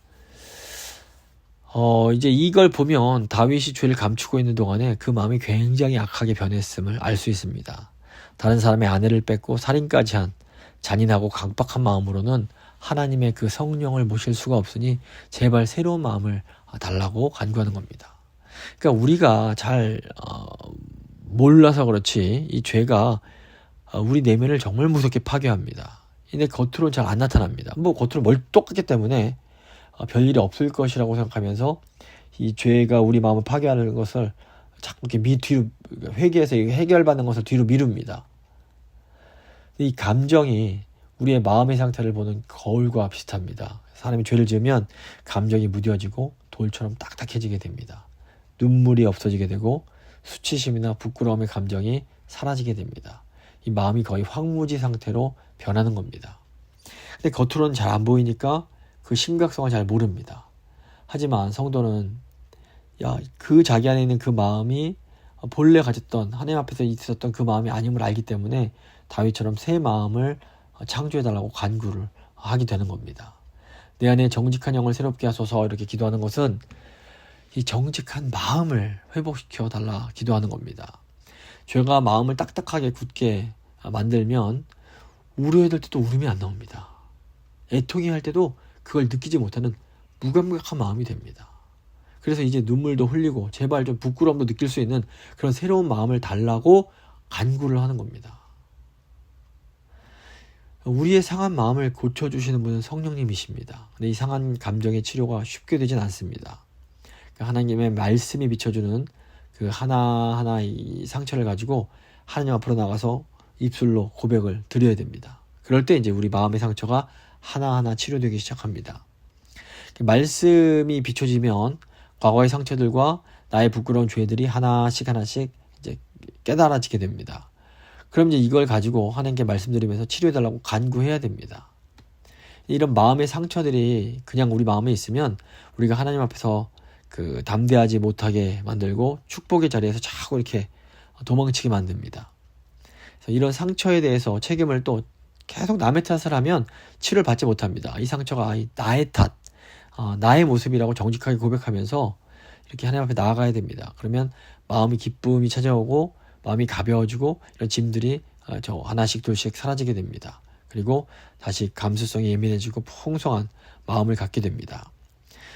이제 이걸 보면 다윗이 죄를 감추고 있는 동안에 그 마음이 굉장히 악하게 변했음을 알 수 있습니다. 다른 사람의 아내를 뺏고 살인까지 한 잔인하고 강박한 마음으로는 하나님의 그 성령을 모실 수가 없으니 제발 새로운 마음을 달라고 간구하는 겁니다. 그러니까 우리가 잘 몰라서 그렇지 이 죄가 우리 내면을 정말 무섭게 파괴합니다. 근데 겉으로는 잘 안 나타납니다. 뭐 겉으로 똑같기 때문에 별일이 없을 것이라고 생각하면서 이 죄가 우리 마음을 파괴하는 것을 자꾸 이렇게 뒤로 회개해서 해결받는 것을 뒤로 미룹니다. 이 감정이 우리의 마음의 상태를 보는 거울과 비슷합니다. 사람이 죄를 지으면 감정이 무뎌지고 돌처럼 딱딱해지게 됩니다. 눈물이 없어지게 되고 수치심이나 부끄러움의 감정이 사라지게 됩니다. 이 마음이 거의 황무지 상태로 변하는 겁니다. 근데 겉으로는 잘 안 보이니까 그 심각성을 잘 모릅니다. 하지만 성도는 그 자기 안에 있는 그 마음이 본래 가졌던 하나님 앞에서 있었던 그 마음이 아님을 알기 때문에 다윗처럼 새 마음을 창조해달라고 간구를 하게 되는 겁니다. 내 안에 정직한 영을 새롭게 하소서 이렇게 기도하는 것은 이 정직한 마음을 회복시켜 달라 기도하는 겁니다. 죄가 마음을 딱딱하게 굳게 만들면 울어야 될 때도 울음이 안 나옵니다. 애통이 할 때도 그걸 느끼지 못하는 무감각한 마음이 됩니다. 그래서 이제 눈물도 흘리고 제발 좀 부끄러움도 느낄 수 있는 그런 새로운 마음을 달라고 간구를 하는 겁니다. 우리의 상한 마음을 고쳐주시는 분은 성령님이십니다. 근데 이 상한 감정의 치료가 쉽게 되진 않습니다. 하나님의 말씀이 비춰주는 그 하나하나 이 상처를 가지고 하나님 앞으로 나가서 입술로 고백을 드려야 됩니다. 그럴 때 이제 우리 마음의 상처가 하나하나 치료되기 시작합니다. 말씀이 비춰지면 과거의 상처들과 나의 부끄러운 죄들이 하나씩 이제 깨달아지게 됩니다. 그럼 이제 이걸 가지고 하나님께 말씀드리면서 치료해달라고 간구해야 됩니다. 이런 마음의 상처들이 그냥 우리 마음에 있으면 우리가 하나님 앞에서 그 담대하지 못하게 만들고 축복의 자리에서 자꾸 이렇게 도망치게 만듭니다. 그래서 이런 상처에 대해서 책임을 또 계속 남의 탓을 하면 치료를 받지 못합니다. 이 상처가 나의 탓, 나의 모습이라고 정직하게 고백하면서 이렇게 하나님 앞에 나아가야 됩니다. 그러면 마음이 기쁨이 찾아오고 마음이 가벼워지고 이런 짐들이 하나씩 둘씩 사라지게 됩니다. 그리고 다시 감수성이 예민해지고 풍성한 마음을 갖게 됩니다.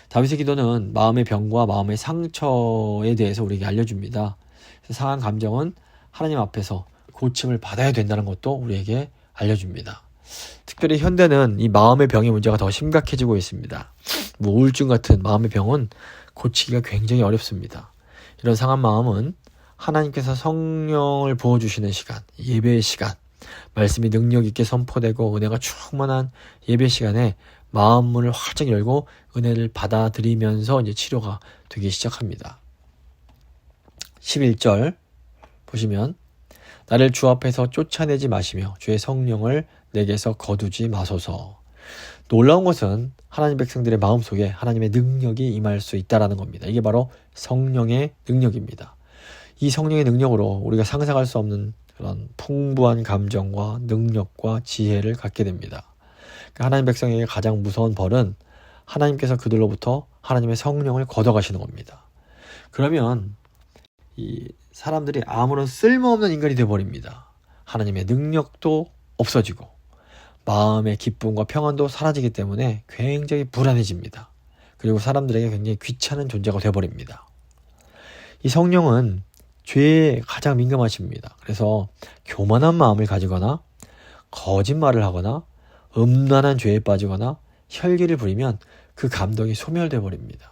다윗의 기도는 마음의 병과 마음의 상처에 대해서 우리에게 알려줍니다. 상한 감정은 하나님 앞에서 고침을 받아야 된다는 것도 우리에게 알려줍니다. 특별히 현대는 이 마음의 병의 문제가 더 심각해지고 있습니다. 우울증 같은 마음의 병은 고치기가 굉장히 어렵습니다. 이런 상한 마음은 하나님께서 성령을 부어주시는 시간, 예배의 시간, 말씀이 능력 있게 선포되고 은혜가 충만한 예배 시간에 마음 문을 활짝 열고 은혜를 받아들이면서 이제 치료가 되기 시작합니다. 11절 보시면 나를 주 앞에서 쫓아내지 마시며 주의 성령을 내게서 거두지 마소서. 놀라운 것은 하나님 백성들의 마음속에 하나님의 능력이 임할 수 있다는 겁니다. 이게 바로 성령의 능력입니다. 이 성령의 능력으로 우리가 상상할 수 없는 그런 풍부한 감정과 능력과 지혜를 갖게 됩니다. 하나님 백성에게 가장 무서운 벌은 하나님께서 그들로부터 하나님의 성령을 걷어가시는 겁니다. 그러면 이 사람들이 아무런 쓸모없는 인간이 되어버립니다. 하나님의 능력도 없어지고 마음의 기쁨과 평안도 사라지기 때문에 굉장히 불안해집니다. 그리고 사람들에게 굉장히 귀찮은 존재가 되어버립니다. 이 성령은 죄에 가장 민감하십니다. 그래서 교만한 마음을 가지거나 거짓말을 하거나 음란한 죄에 빠지거나 혈기를 부리면 그 감동이 소멸되어 버립니다.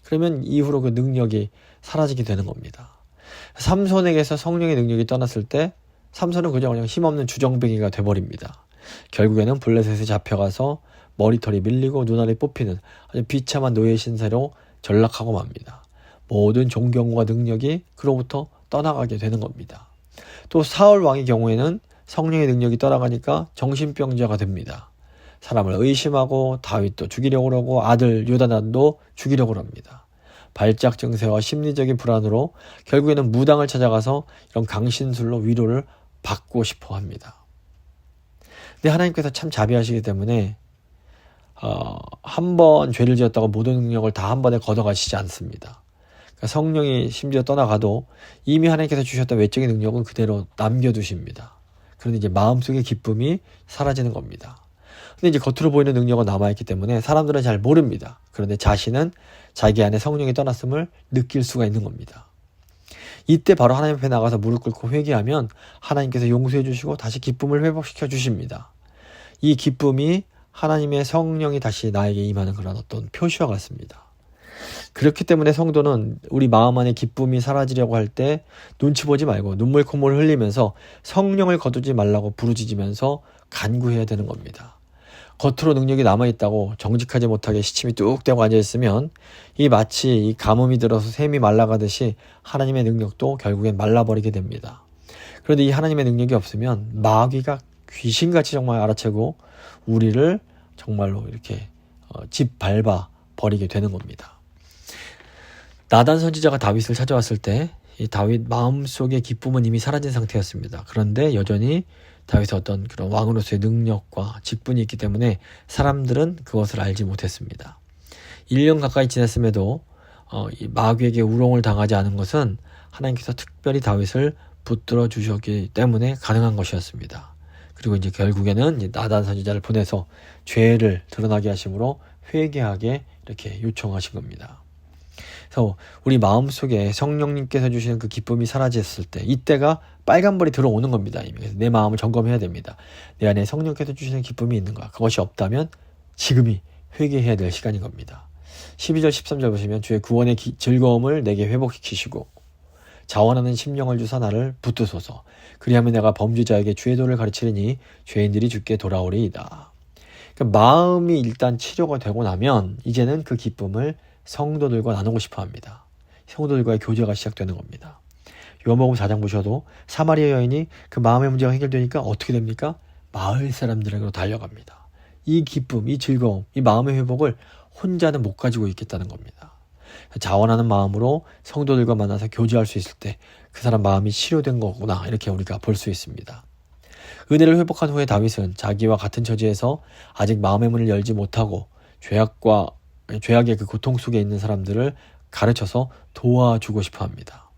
그러면 이후로 그 능력이 사라지게 되는 겁니다. 삼손에게서 성령의 능력이 떠났을 때 삼손은 그냥 힘없는 주정뱅이가 돼버립니다. 결국에는 블레셋에 잡혀가서 머리털이 밀리고 눈알이 뽑히는 아주 비참한 노예 신세로 전락하고 맙니다. 모든 존경과 능력이 그로부터 떠나가게 되는 겁니다. 또 사울 왕의 경우에는 성령의 능력이 떠나가니까 정신병자가 됩니다. 사람을 의심하고 다윗도 죽이려고 그러고 아들 요나단도 죽이려고 합니다. 발작 증세와 심리적인 불안으로 결국에는 무당을 찾아가서 이런 강신술로 위로를 받고 싶어 합니다. 근데 하나님께서 참 자비하시기 때문에 한 번 죄를 지었다고 모든 능력을 다 한 번에 걷어가시지 않습니다. 그러니까 성령이 심지어 떠나가도 이미 하나님께서 주셨던 외적인 능력은 그대로 남겨두십니다. 그런데 이제 마음속의 기쁨이 사라지는 겁니다. 근데 이제 겉으로 보이는 능력은 남아있기 때문에 사람들은 잘 모릅니다. 그런데 자신은 자기 안에 성령이 떠났음을 느낄 수가 있는 겁니다. 이때 바로 하나님 앞에 나가서 무릎 꿇고 회개하면 하나님께서 용서해 주시고 다시 기쁨을 회복시켜 주십니다. 이 기쁨이 하나님의 성령이 다시 나에게 임하는 그런 어떤 표시와 같습니다. 그렇기 때문에 성도는 우리 마음 안에 기쁨이 사라지려고 할 때 눈치 보지 말고 눈물 콧물 흘리면서 성령을 거두지 말라고 부르짖으면서 간구해야 되는 겁니다. 겉으로 능력이 남아있다고 정직하지 못하게 시침이 뚝 떼고 앉아있으면 이 마치 이 가뭄이 들어서 샘이 말라가듯이 하나님의 능력도 결국엔 말라버리게 됩니다. 그런데 이 하나님의 능력이 없으면 마귀가 귀신같이 정말 알아채고 우리를 정말로 이렇게 짓밟아 버리게 되는 겁니다. 나단 선지자가 다윗을 찾아왔을 때 이 다윗 마음속의 기쁨은 이미 사라진 상태였습니다. 그런데 여전히 다윗의 어떤 그런 왕으로서의 능력과 직분이 있기 때문에 사람들은 그것을 알지 못했습니다. 1년 가까이 지났음에도 이 마귀에게 우롱을 당하지 않은 것은 하나님께서 특별히 다윗을 붙들어 주셨기 때문에 가능한 것이었습니다. 그리고 이제 결국에는 이제 나단 선지자를 보내서 죄를 드러나게 하심으로 회개하게 이렇게 요청하신 겁니다. 그래서 우리 마음속에 성령님께서 주시는 그 기쁨이 사라졌을 때 이때가 빨간불이 들어오는 겁니다. 이미. 그래서 내 마음을 점검해야 됩니다. 내 안에 성령께서 주시는 기쁨이 있는가? 그것이 없다면 지금이 회개해야 될 시간인 겁니다. 12절 13절 보시면 주의 구원의 즐거움을 내게 회복시키시고 자원하는 심령을 주사 나를 붙드소서. 그리하면 내가 범죄자에게 주의 도를 가르치리니 죄인들이 주께 돌아오리이다. 그러니까 마음이 일단 치료가 되고 나면 이제는 그 기쁨을 성도들과 나누고 싶어 합니다. 성도들과의 교제가 시작되는 겁니다. 요한복음 4장 보셔도 사마리아 여인이 그 마음의 문제가 해결되니까 어떻게 됩니까? 마을 사람들에게로 달려갑니다. 이 기쁨, 이 즐거움, 이 마음의 회복을 혼자는 못 가지고 있겠다는 겁니다. 자원하는 마음으로 성도들과 만나서 교제할 수 있을 때 그 사람 마음이 치료된 거구나 이렇게 우리가 볼 수 있습니다. 은혜를 회복한 후에 다윗은 자기와 같은 처지에서 아직 마음의 문을 열지 못하고 죄악의 그 고통 속에 있는 사람들을 가르쳐서 도와주고 싶어 합니다.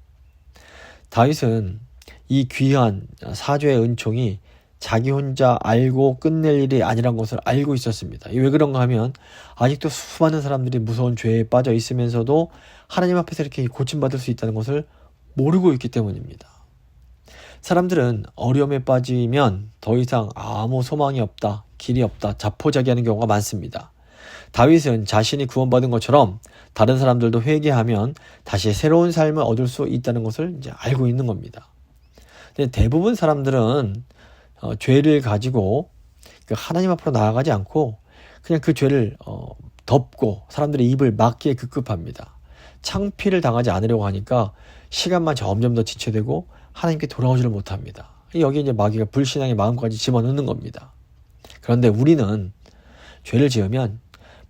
다윗은 이 귀한 사죄의 은총이 자기 혼자 알고 끝낼 일이 아니란 것을 알고 있었습니다. 왜 그런가 하면 아직도 수많은 사람들이 무서운 죄에 빠져 있으면서도 하나님 앞에서 이렇게 고침받을 수 있다는 것을 모르고 있기 때문입니다. 사람들은 어려움에 빠지면 더 이상 아무 소망이 없다, 길이 없다, 자포자기하는 경우가 많습니다. 다윗은 자신이 구원받은 것처럼 다른 사람들도 회개하면 다시 새로운 삶을 얻을 수 있다는 것을 이제 알고 있는 겁니다. 근데 대부분 사람들은 죄를 가지고 하나님 앞으로 나아가지 않고 그냥 그 죄를 덮고 사람들의 입을 막기에 급급합니다. 창피를 당하지 않으려고 하니까 시간만 점점 더 지체되고 하나님께 돌아오지를 못합니다. 여기 이제 마귀가 불신앙의 마음까지 집어넣는 겁니다. 그런데 우리는 죄를 지으면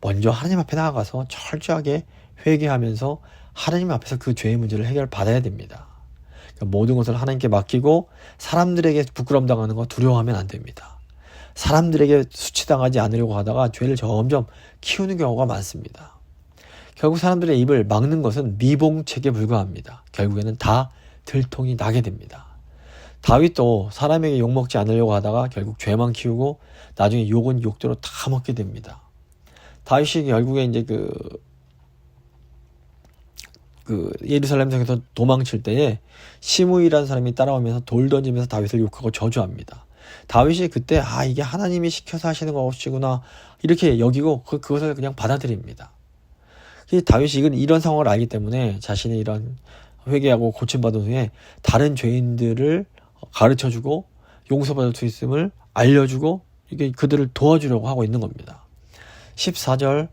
먼저 하나님 앞에 나아가서 철저하게 회개하면서 하나님 앞에서 그 죄의 문제를 해결받아야 됩니다. 그러니까 모든 것을 하나님께 맡기고 사람들에게 부끄러움 당하는 거 두려워하면 안 됩니다. 사람들에게 수치당하지 않으려고 하다가 죄를 점점 키우는 경우가 많습니다. 결국 사람들의 입을 막는 것은 미봉책에 불과합니다. 결국에는 다 들통이 나게 됩니다. 다윗도 사람에게 욕먹지 않으려고 하다가 결국 죄만 키우고 나중에 욕은 욕대로 다 먹게 됩니다. 다윗이 결국에 이제 예루살렘 성에서 도망칠 때에 시므이라는 사람이 따라오면서 돌 던지면서 다윗을 욕하고 저주합니다. 다윗이 그때 이게 하나님이 시켜서 하시는 것이구나 이렇게 여기고 그것을 그냥 받아들입니다. 다윗이 이런 상황을 알기 때문에 자신이 이런 회개하고 고침받은 후에 다른 죄인들을 가르쳐주고 용서받을 수 있음을 알려주고 이게 그들을 도와주려고 하고 있는 겁니다. 14절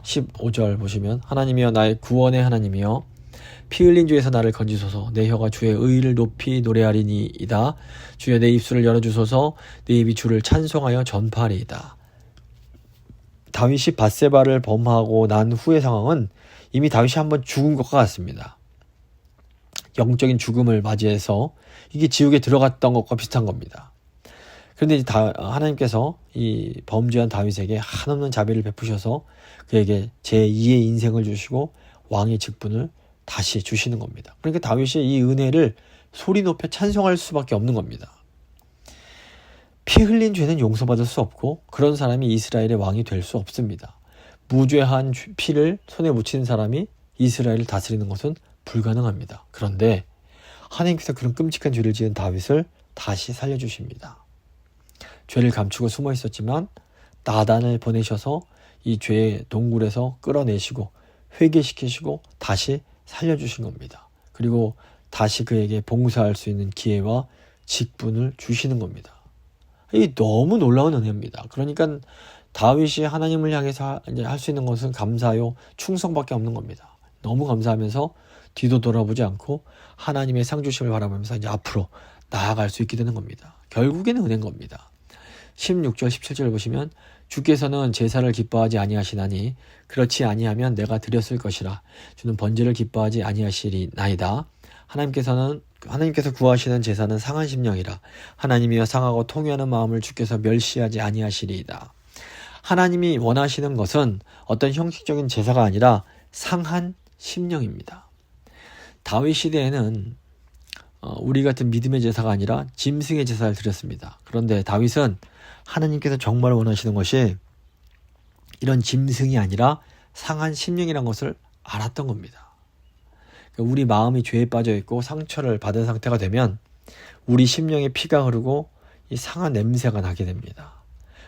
15절 보시면 하나님이여 나의 구원의 하나님이여 피 흘린 죄에서 나를 건지소서. 내 혀가 주의 의를 높이 노래하리니이다. 주여 내 입술을 열어주소서. 내 입이 주를 찬송하여 전파하리이다. 다윗이 밧세바를 범하고 난 후의 상황은 이미 다윗이 한번 죽은 것과 같습니다. 영적인 죽음을 맞이해서 이게 지옥에 들어갔던 것과 비슷한 겁니다. 그런데 이제 하나님께서 이 범죄한 다윗에게 한없는 자비를 베푸셔서 그에게 제2의 인생을 주시고 왕의 직분을 다시 주시는 겁니다. 그러니까 다윗이 이 은혜를 소리 높여 찬송할 수밖에 없는 겁니다. 피 흘린 죄는 용서받을 수 없고 그런 사람이 이스라엘의 왕이 될 수 없습니다. 무죄한 피를 손에 묻힌 사람이 이스라엘을 다스리는 것은 불가능합니다. 그런데 하나님께서 그런 끔찍한 죄를 지은 다윗을 다시 살려주십니다. 죄를 감추고 숨어 있었지만 나단을 보내셔서 이 죄의 동굴에서 끌어내시고 회개시키시고 다시 살려주신 겁니다. 그리고 다시 그에게 봉사할 수 있는 기회와 직분을 주시는 겁니다. 이 너무 놀라운 은혜입니다. 그러니까 다윗이 하나님을 향해서 이제 할 수 있는 것은 감사요, 충성밖에 없는 겁니다. 너무 감사하면서 뒤도 돌아보지 않고 하나님의 상주심을 바라보면서 이제 앞으로 나아갈 수 있게 되는 겁니다. 결국에는 은혜인 겁니다. 16절 17절 보시면 주께서는 제사를 기뻐하지 아니하시나니 그렇지 아니하면 내가 드렸을 것이라 주는 번제를 기뻐하지 아니하시리나이다. 하나님께서 구하시는 제사는 상한 심령이라 하나님이여 상하고 통회하는 마음을 주께서 멸시하지 아니하시리이다. 하나님이 원하시는 것은 어떤 형식적인 제사가 아니라 상한 심령입니다. 다윗 시대에는 우리 같은 믿음의 제사가 아니라 짐승의 제사를 드렸습니다. 그런데 다윗은 하나님께서 정말 원하시는 것이 이런 짐승이 아니라 상한 심령이라는 것을 알았던 겁니다. 우리 마음이 죄에 빠져 있고 상처를 받은 상태가 되면 우리 심령에 피가 흐르고 이 상한 냄새가 나게 됩니다.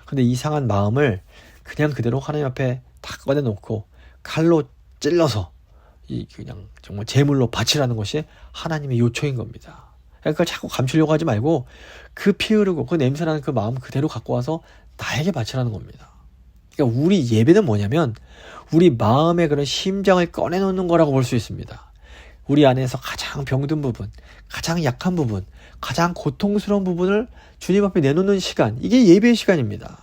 근데 이 상한 마음을 그냥 그대로 하나님 앞에 다 꺼내놓고 칼로 찔러서 그냥 정말 제물로 바치라는 것이 하나님의 요청인 겁니다. 그러니까 자꾸 감추려고 하지 말고 그 피 흐르고 그 냄새나는 그 마음 그대로 갖고 와서 나에게 바치라는 겁니다. 그러니까 우리 예배는 뭐냐면 우리 마음의 그런 심장을 꺼내놓는 거라고 볼 수 있습니다. 우리 안에서 가장 병든 부분, 가장 약한 부분, 가장 고통스러운 부분을 주님 앞에 내놓는 시간, 이게 예배의 시간입니다.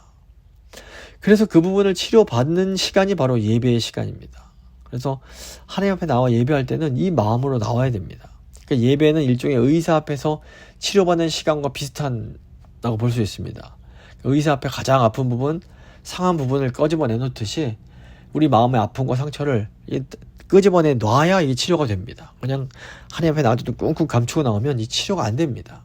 그래서 그 부분을 치료받는 시간이 바로 예배의 시간입니다. 그래서 하나님 앞에 나와 예배할 때는 이 마음으로 나와야 됩니다. 그러니까 예배는 일종의 의사 앞에서 치료받는 시간과 비슷하다고 볼 수 있습니다. 의사 앞에 가장 아픈 부분, 상한 부분을 끄집어내 놓듯이 우리 마음의 아픔과 상처를 끄집어내 놔야 이 치료가 됩니다. 그냥 하나님 앞에 나와도 꾹꾹 감추고 나오면 이 치료가 안 됩니다.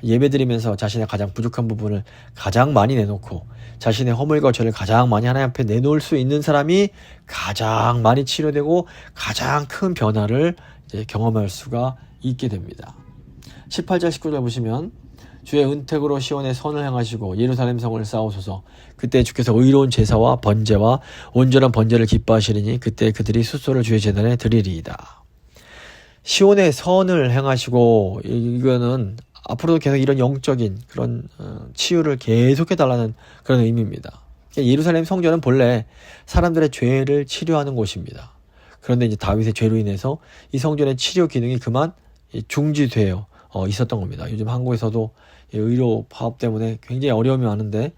예배 드리면서 자신의 가장 부족한 부분을 가장 많이 내놓고 자신의 허물과 죄를 가장 많이 하나님 앞에 내놓을 수 있는 사람이 가장 많이 치료되고 가장 큰 변화를 이제 경험할 수가 있게 됩니다. 18절 19절 보시면 주의 은택으로 시온의 선을 행하시고 예루살렘 성을 쌓으소서. 그때 주께서 의로운 제사와 번제와 온전한 번제를 기뻐하시리니 그때 그들이 숫소를 주의 제단에 드리리이다. 시온의 선을 행하시고, 이거는 앞으로도 계속 이런 영적인 그런 치유를 계속해달라는 그런 의미입니다. 예루살렘 성전은 본래 사람들의 죄를 치료하는 곳입니다. 그런데 이제 다윗의 죄로 인해서 이 성전의 치료 기능이 그만 중지되어 있었던 겁니다. 요즘 한국에서도 의료 파업 때문에 굉장히 어려움이 많은데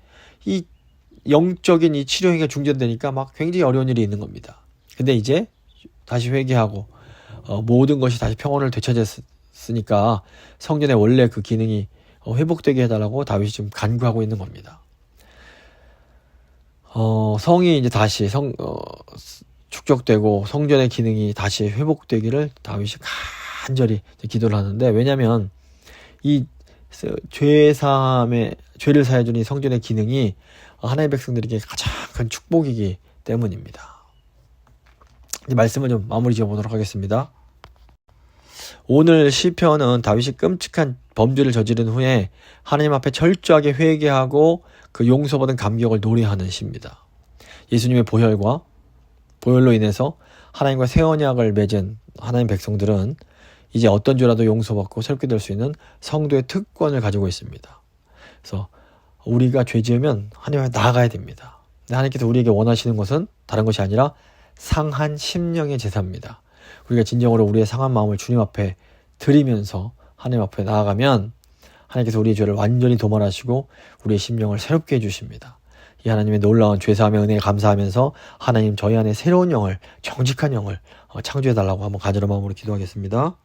이 영적인 이 치료 행위가 중단되니까 막 굉장히 어려운 일이 있는 겁니다. 근데 이제 다시 회개하고 모든 것이 다시 평온을 되찾았으니까 성전의 원래 그 기능이 회복되게 해달라고 다윗이 지금 간구하고 있는 겁니다. 성이 이제 다시 축적되고 성전의 기능이 다시 회복되기를 다윗이 간절히 기도를 하는데, 왜냐하면 이 죄를 사해주는 이 성전의 기능이 하나님의 백성들에게 가장 큰 축복이기 때문입니다. 이 말씀을 좀 마무리 지어보도록 하겠습니다. 오늘 시편은 다윗이 끔찍한 범죄를 저지른 후에 하나님 앞에 철저하게 회개하고 그 용서받은 감격을 노래하는 시입니다. 예수님의 보혈로 인해서 하나님과 새 언약을 맺은 하나님 백성들은 이제 어떤 죄라도 용서받고 새롭게 될 수 있는 성도의 특권을 가지고 있습니다. 그래서 우리가 죄 지으면 하나님 앞에 나아가야 됩니다. 근데 하나님께서 우리에게 원하시는 것은 다른 것이 아니라 상한 심령의 제사입니다. 우리가 진정으로 우리의 상한 마음을 주님 앞에 드리면서 하나님 앞에 나아가면 하나님께서 우리의 죄를 완전히 도말하시고 우리의 심령을 새롭게 해주십니다. 이 하나님의 놀라운 죄사함의 은혜에 감사하면서 하나님 저희 안에 새로운 영을, 정직한 영을 창조해달라고 한번 간절한 마음으로 기도하겠습니다.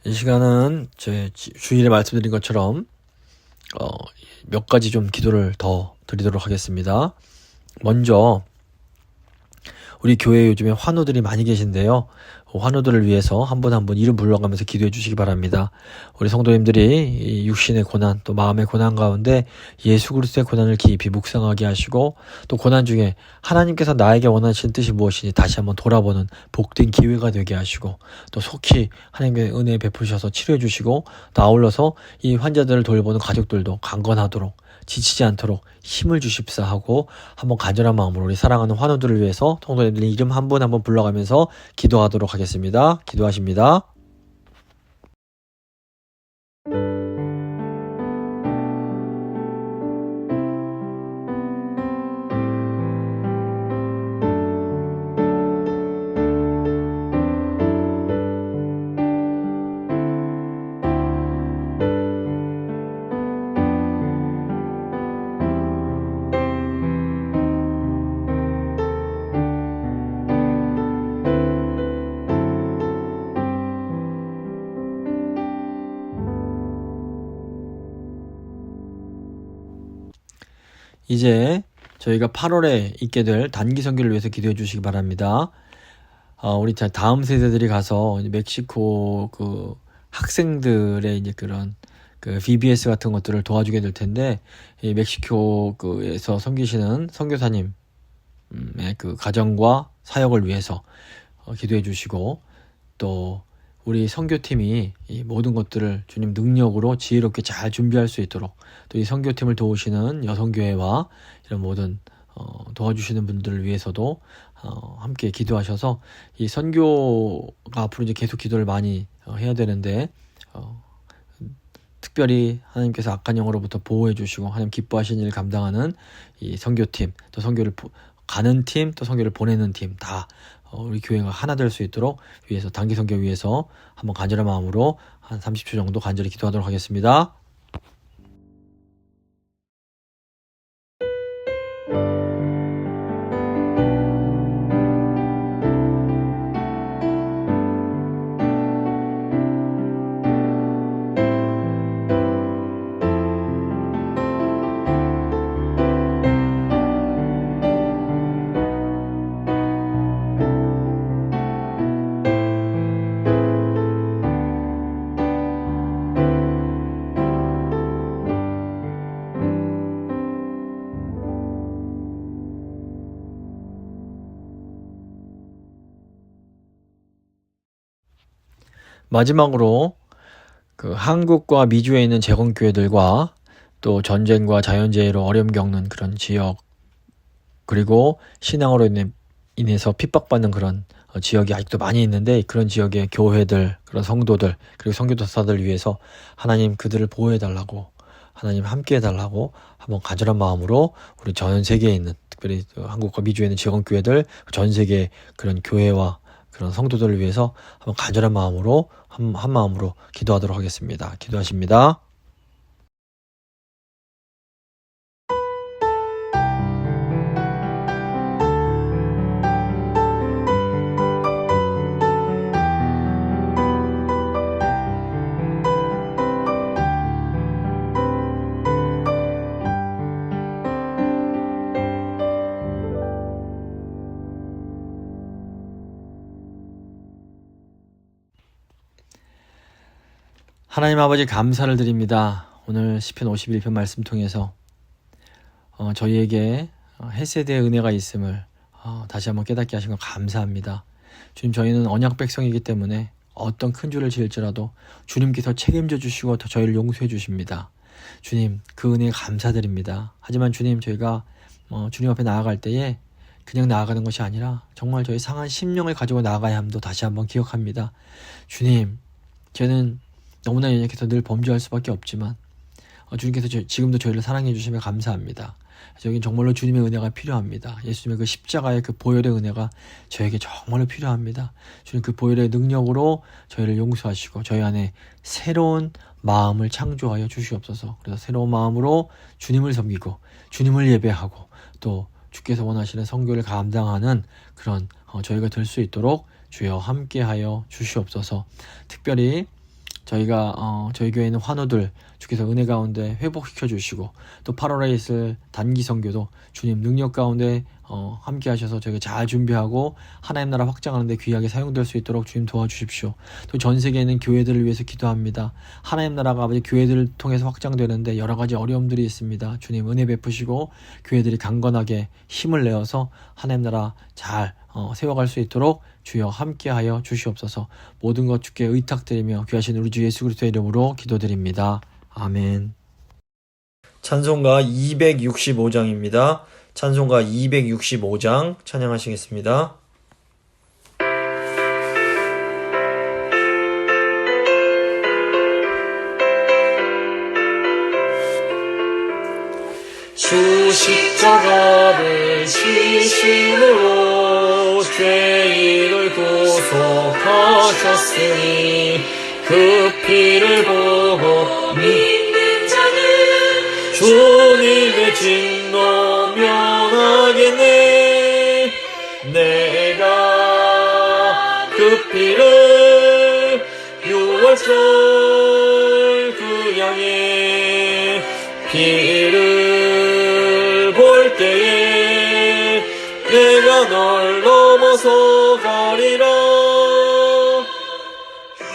이 시간은 제 주일에 말씀드린 것처럼 몇 가지 좀 기도를 더 드리도록 하겠습니다. 먼저 우리 교회에 요즘에 환우들이 많이 계신데요. 환우들을 위해서 한 분 한 분 이름 불러가면서 기도해 주시기 바랍니다. 우리 성도님들이 이 육신의 고난 또 마음의 고난 가운데 예수 그리스도의 고난을 깊이 묵상하게 하시고 또 고난 중에 하나님께서 나에게 원하시는 뜻이 무엇인지 다시 한번 돌아보는 복된 기회가 되게 하시고 또 속히 하나님의 은혜 베푸셔서 치료해 주시고 또 아울러서 이 환자들을 돌보는 가족들도 강건하도록 지치지 않도록 힘을 주십사 하고 한번 간절한 마음으로 우리 사랑하는 환우들을 위해서 성도님들 이름 한 분 한 분 불러가면서 기도하도록 하겠습니다. 기도하십니다. 이제 저희가 8월에 있게 될 단기 선교를 위해서 기도해 주시기 바랍니다. 우리 다음 세대들이 가서 멕시코 그 학생들의 이제 그런 그 VBS 같은 것들을 도와주게 될 텐데, 이 멕시코에서 섬기시는 선교사님의 그 가정과 사역을 위해서 기도해 주시고, 또 우리 선교팀이 이 모든 것들을 주님 능력으로 지혜롭게 잘 준비할 수 있도록, 또 이 선교팀을 도우시는 여성교회와 이런 모든 도와주시는 분들을 위해서도 함께 기도하셔서 이 선교가 앞으로 이제 계속 기도를 많이 해야 되는데, 특별히 하나님께서 악한 영으로부터 보호해 주시고 하나님 기뻐하시는 일을 감당하는 이 선교팀, 또 선교를 가는 팀, 또 선교를 보내는 팀 다 우리 교회가 하나 될 수 있도록 위해서 단기 선교 위해서 한번 간절한 마음으로 한 30초 정도 간절히 기도하도록 하겠습니다. 마지막으로 그 한국과 미주에 있는 재건교회들과 또 전쟁과 자연재해로 어려움 겪는 그런 지역, 그리고 신앙으로 인해서 핍박받는 그런 지역이 아직도 많이 있는데, 그런 지역의 교회들, 그런 성도들, 그리고 선교도사들 위해서 하나님 그들을 보호해달라고, 하나님 함께해달라고 한번 간절한 마음으로 우리 전 세계에 있는, 특별히 한국과 미주에 있는 재건교회들, 전 세계 그런 교회와 그런 성도들을 위해서 한번 간절한 마음으로 한 마음으로 기도하도록 하겠습니다. 기도하십니다. 하나님 아버지 감사를 드립니다. 오늘 시편 51편 말씀 통해서 저희에게 헤세드의 은혜가 있음을 다시 한번 깨닫게 하신 것 감사합니다. 주님, 저희는 언약 백성이기 때문에 어떤 큰 죄를 지을지라도 주님께서 책임져 주시고 저희를 용서해 주십니다. 주님, 그 은혜에 감사드립니다. 하지만 주님, 저희가 주님 앞에 나아갈 때에 그냥 나아가는 것이 아니라 정말 저희 상한 심령을 가지고 나아가야 함도 다시 한번 기억합니다. 주님, 저는 너무나 연약해서 늘 범죄할 수밖에 없지만 주님께서 지금도 저희를 사랑해 주시며 감사합니다. 저에겐 정말로 주님의 은혜가 필요합니다. 예수님의 그 십자가의 그 보혈의 은혜가 저에게 정말로 필요합니다. 주님, 그 보혈의 능력으로 저희를 용서하시고 저희 안에 새로운 마음을 창조하여 주시옵소서. 그래서 새로운 마음으로 주님을 섬기고 주님을 예배하고 또 주께서 원하시는 선교를 감당하는 그런 저희가 될 수 있도록 주여 함께하여 주시옵소서. 특별히 저희가 저희 교회 있는 환우들 주께서 은혜 가운데 회복시켜 주시고, 또 8월에 있을 단기 선교도 주님 능력 가운데 함께 하셔서 저희가 잘 준비하고 하나님 나라 확장하는 데 귀하게 사용될 수 있도록 주님 도와주십시오. 또 전 세계에 있는 교회들을 위해서 기도합니다. 하나님 나라가 아버지 교회들을 통해서 확장되는데 여러 가지 어려움들이 있습니다. 주님 은혜 베푸시고 교회들이 강건하게 힘을 내어서 하나님 나라 잘 세워갈 수 있도록 주여 함께하여 주시옵소서. 모든 것 주께 의탁드리며 귀하신 우리 주 예수 그리스도의 이름으로 기도드립니다. 아멘. 찬송가 265장입니다. 찬송가 265장 찬양하시겠습니다. 주 십자가를 지심으로 죄인을 구속하셨으니 그 피를 보고 믿는 자는 주님의 진노 면하겠네. 내가 그 피를 6월절 그 양의 피를 볼 때에 내가 널 넘어서 가리라.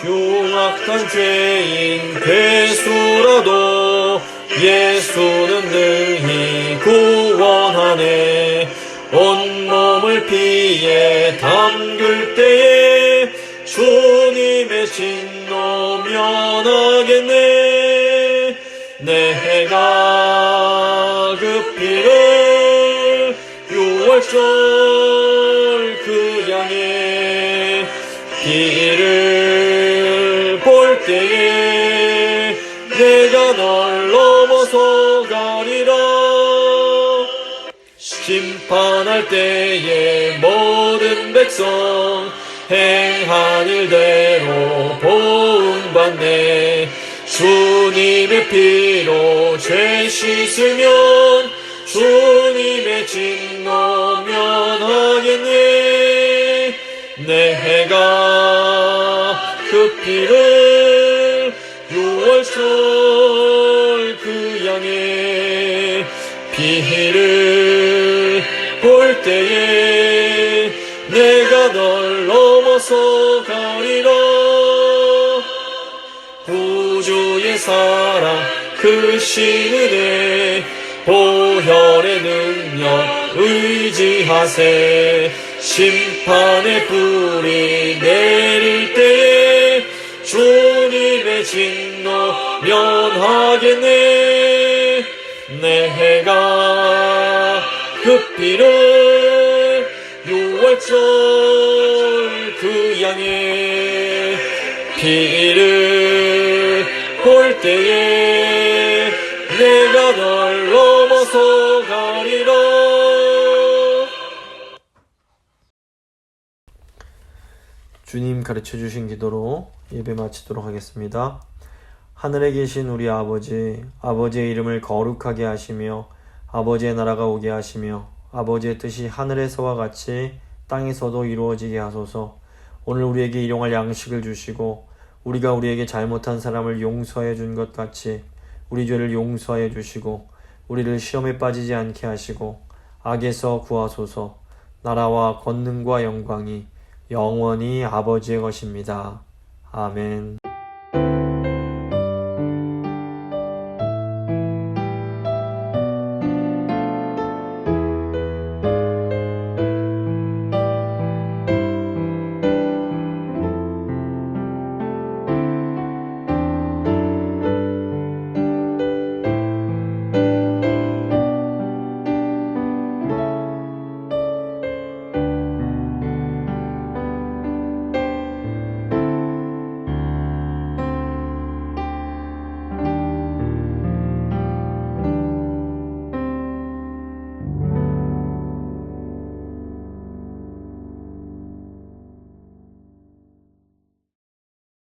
흉악한 죄인 괴수라도 예수는 능히 구원하네. 온몸을 피에 담글 때에 주님의 진노 면하겠네. 내가 그 피를 6월절 그 양의 피를 볼 때에 내가 널 넘어서 가리라. 심판할 때에 모든 백성 행한 일대로 보응받네. 주님의 피로 죄 씻으면 주님의 진노 면하겠네. 내가 그 피를 6월절 그 양의 피를 볼 때에 내가 널 넘어서 가리라. 구주의 사랑 그 신은혜 보혈의 능력 의지하세. 심판의 불이 내릴 때에 주님의 진노 면하겠네. 내가 그 피를 6월절 그 양의 피를 볼 때에 내가 널 넘어서 가리라. 주님 가르쳐 주신 기도로 예배 마치도록 하겠습니다. 하늘에 계신 우리 아버지, 아버지의 이름을 거룩하게 하시며 아버지의 나라가 오게 하시며 아버지의 뜻이 하늘에서와 같이 땅에서도 이루어지게 하소서. 오늘 우리에게 일용할 양식을 주시고 우리가 우리에게 잘못한 사람을 용서해 준 것 같이 우리 죄를 용서해 주시고 우리를 시험에 빠지지 않게 하시고 악에서 구하소서. 나라와 권능과 영광이 영원히 아버지의 것입니다. 아멘.